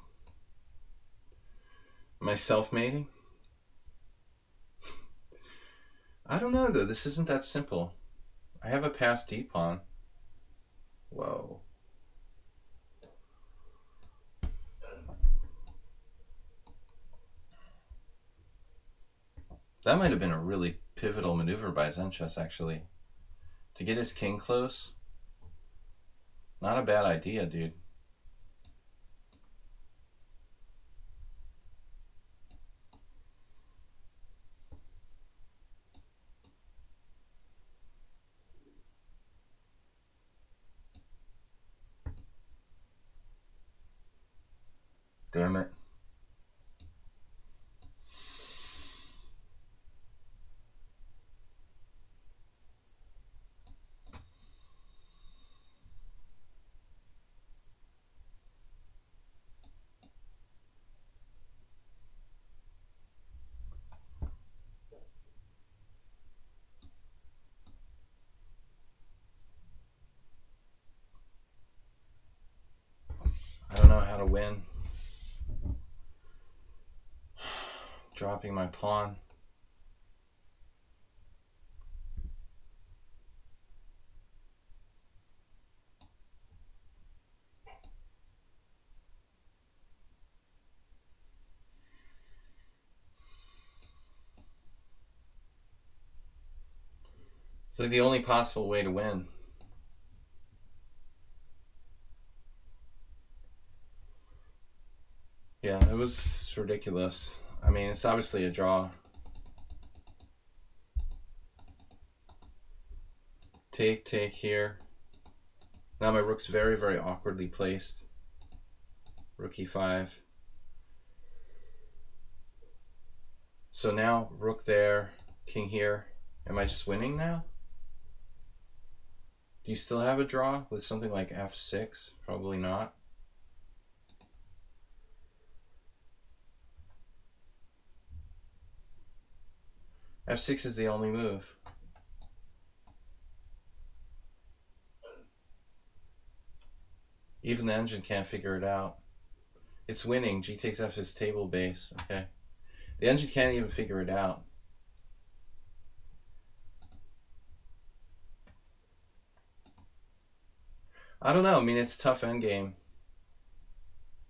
Am I self-mating? I don't know though, this isn't that simple. I have a passed d-pawn. Whoa. That might have been a really pivotal maneuver by Zenchess, actually. To get his king close. Not a bad idea, dude. Damn it. I don't know how to win. Dropping my pawn. It's like the only possible way to win. Yeah, it was ridiculous. I mean, it's obviously a draw. Take here. Now my rook's very, very awkwardly placed. Rook e5. So now rook there, king here. Am I just winning now? Do you still have a draw with something like f6? Probably not. f6 is the only move. Even the engine can't figure it out. It's winning. G takes F is table base. Okay. The engine can't even figure it out. I don't know. I mean, it's a tough endgame.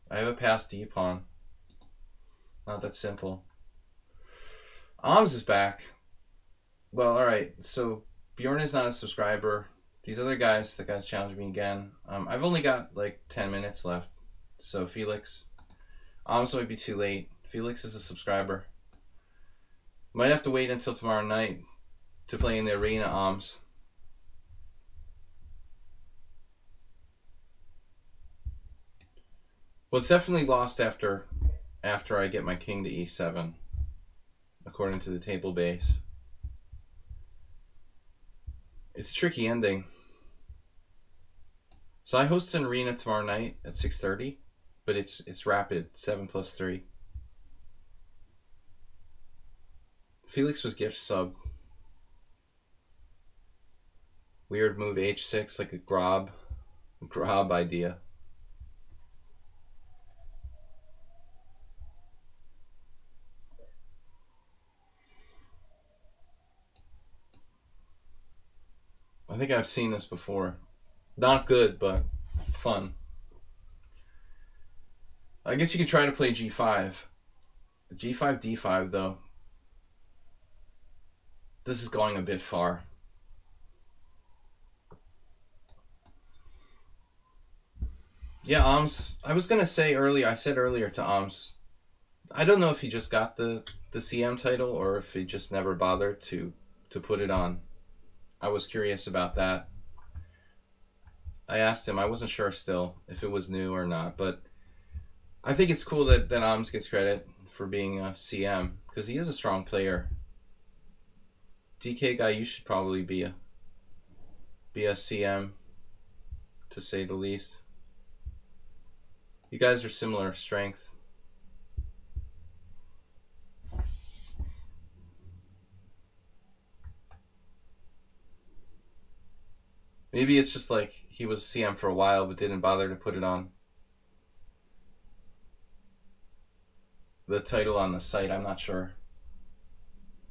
I have a pass D pawn. Not that simple. Oms is back. Well, alright. So, Bjorn is not a subscriber. These other guys, the guys challenged me again. I've only got like 10 minutes left. So, Felix. Oms might be too late. Felix is a subscriber. Might have to wait until tomorrow night to play in the arena, Oms. Well, it's definitely lost after I get my king to e7, according to the table base. It's a tricky ending. So I host an arena tomorrow night at 6:30, but it's rapid, 7+3. Felix was gift sub. Weird move h6, like a grob idea. I think I've seen this before. Not good, but fun. I guess you could try to play g5. G5, d5, though. This is going a bit far. Yeah, Oms. I was going to say earlier, I said earlier to Oms, I don't know if he just got the CM title or if he just never bothered to put it on. I was curious about that. I asked him, I wasn't sure still if it was new or not, but I think it's cool that Oms gets credit for being a CM, because he is a strong player. DK guy, you should probably be a CM, to say the least. You guys are similar strength. Maybe it's just like he was CM for a while but didn't bother to put it on the title on the site. I'm not sure.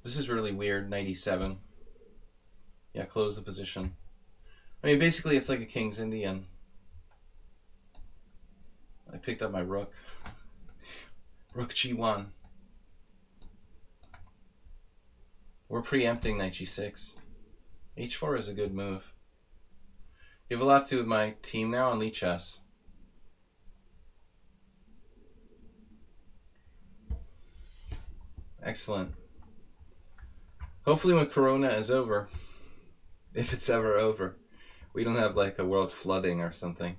This is really weird. Knight e7. Yeah, close the position. I mean, basically it's like a King's Indian. I picked up my rook. Rook g1. We're preempting knight g6. h4 is a good move. You have a lot to do with my team now on lichess. Excellent. Hopefully when Corona is over, if it's ever over, we don't have like a world flooding or something.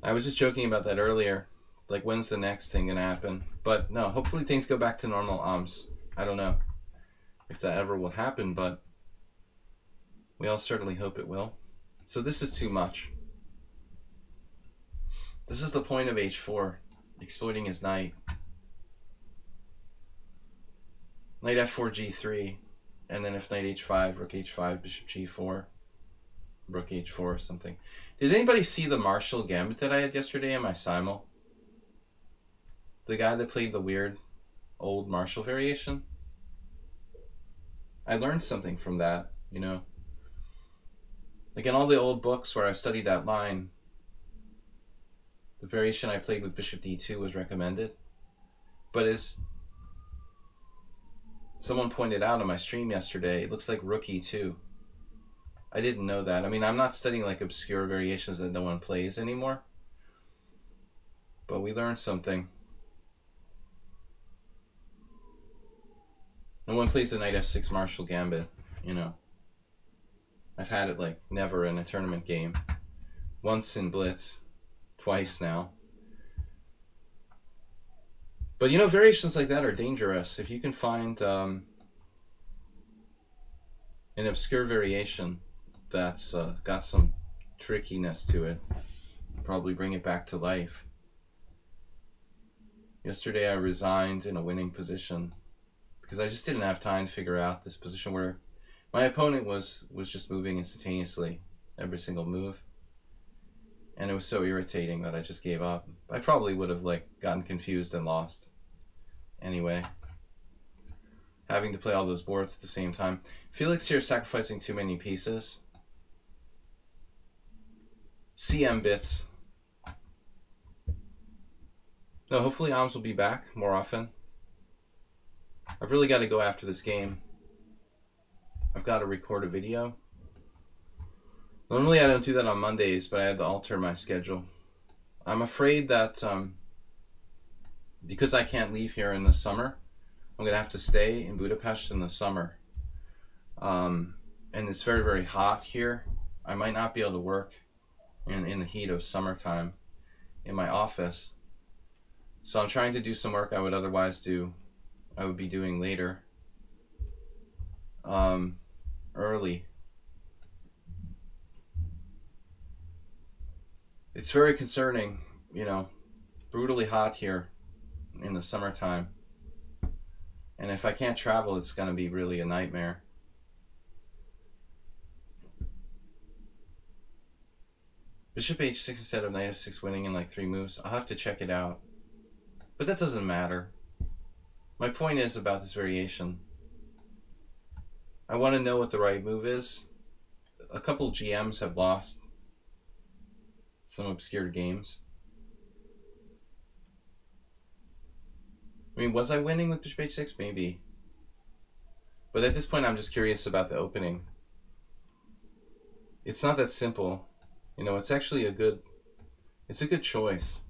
I was just joking about that earlier. Like, when's the next thing gonna happen? But no, hopefully things go back to normal, Oms. I don't know if that ever will happen, but we all certainly hope it will. So this is too much. This is the point of h4, exploiting his knight. Knight f4, g3, and then if knight h5, rook h5, bishop g4, rook h4 or something. Did anybody see the Marshall Gambit that I had yesterday in my simul? The guy that played the weird old Marshall variation? I learned something from that, you know. Like in all the old books where I studied that line, the variation I played with bishop d2 was recommended. But as someone pointed out on my stream yesterday, it looks like rook e2. I didn't know that. I mean, I'm not studying like obscure variations that no one plays anymore. But we learned something. No one plays the knight f6 Marshall Gambit, you know. I've had it like never in a tournament game. Once in Blitz. Twice now. But you know, variations like that are dangerous. If you can find an obscure variation that's got some trickiness to it, probably bring it back to life. Yesterday I resigned in a winning position because I just didn't have time to figure out this position where my opponent was just moving instantaneously every single move. and it was so irritating that I just gave up. I probably would have like gotten confused and lost anyway, having to play all those boards at the same time. Felix here sacrificing too many pieces. CM bits. No, hopefully Alms will be back more often. I've really got to go after this game. I've got to record a video. Normally I don't do that on Mondays, but I had to alter my schedule. I'm afraid that because I can't leave here in the summer, I'm going to have to stay in Budapest in the summer. And it's very, very hot here. I might not be able to work in the heat of summertime in my office. So I'm trying to do some work I would otherwise do, I would be doing later, early. It's very concerning, you know, brutally hot here in the summertime. And if I can't travel, it's going to be really a nightmare. Bishop h6 instead of knight f6 winning in like 3 moves. I'll have to check it out. But that doesn't matter. My point is about this variation, I want to know what the right move is. A couple GMs have lost some obscure games. I mean, was I winning with bishop h6? Maybe. But at this point, I'm just curious about the opening. It's not that simple. You know, it's actually a good choice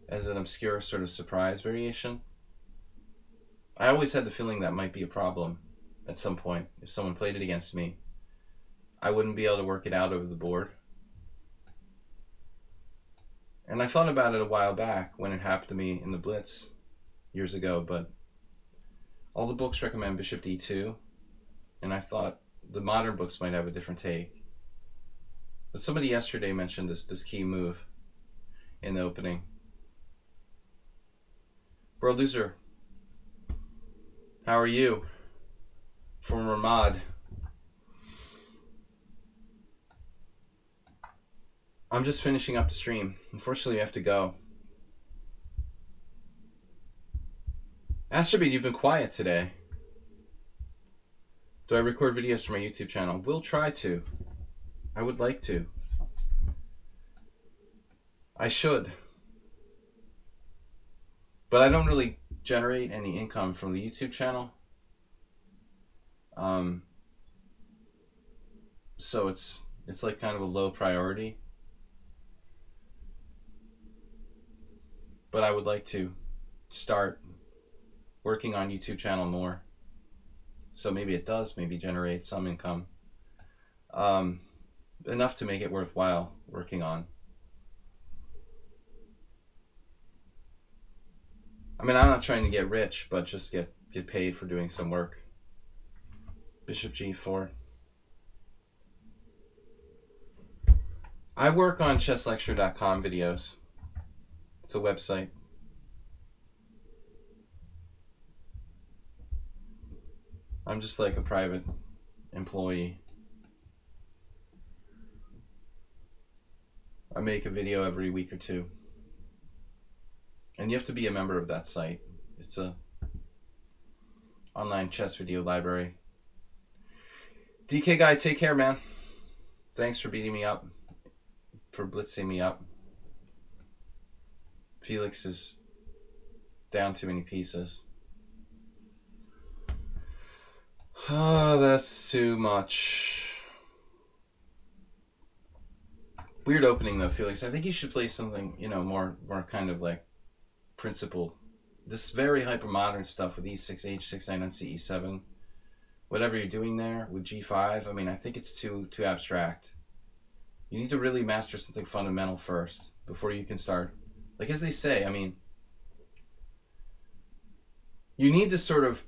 as an obscure sort of surprise variation. I always had the feeling that might be a problem at some point. If someone played it against me, I wouldn't be able to work it out over the board. And I thought about it a while back when it happened to me in the Blitz years ago, but all the books recommend bishop d2, and I thought the modern books might have a different take. But somebody yesterday mentioned this key move in the opening. World Loser, how are you? From Ramad. I'm just finishing up the stream. Unfortunately, I have to go. Astrobate, you've been quiet today. Do I record videos for my YouTube channel? Will try to. I would like to. I should. But I don't really generate any income from the YouTube channel. So it's like kind of a low priority. But I would like to start working on YouTube channel more. So maybe it does maybe generate some income. Enough to make it worthwhile working on. I mean, I'm not trying to get rich, but just get paid for doing some work. Bishop g4. I work on chesslecture.com videos. It's a website. I'm just like a private employee. I make a video every week or two. And you have to be a member of that site. It's a online chess video library. DK guy, take care, man. Thanks for beating me up, for blitzing me up. Felix is down too many pieces. Oh, that's too much. Weird opening though, Felix. I think you should play something, you know, more kind of like principled. This very hyper-modern stuff with e6, h6, knight on ce7. Whatever you're doing there with g5, I mean, I think it's too abstract. You need to really master something fundamental first before you can start. Like as they say, I mean, you need to sort of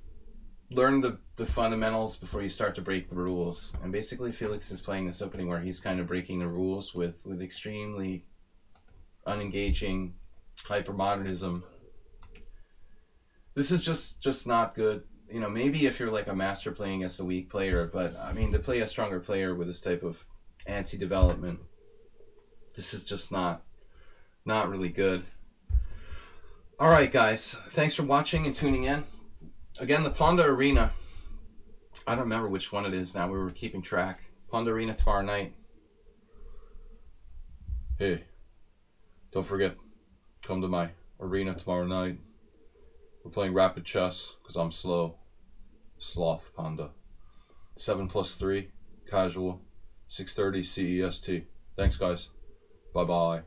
learn the fundamentals before you start to break the rules. And basically Felix is playing this opening where he's kind of breaking the rules with extremely unengaging hypermodernism. This is just not good. You know, maybe if you're like a master playing against a weak player, but I mean, to play a stronger player with this type of anti-development This is just not really good. All right, guys. Thanks for watching and tuning in. Again, the Panda Arena. I don't remember which one it is now. We were keeping track. Panda Arena tomorrow night. Hey, don't forget, come to my arena tomorrow night. We're playing rapid chess because I'm slow. Sloth Panda. 7+3, casual, 6:30 CEST. Thanks, guys. Bye-bye.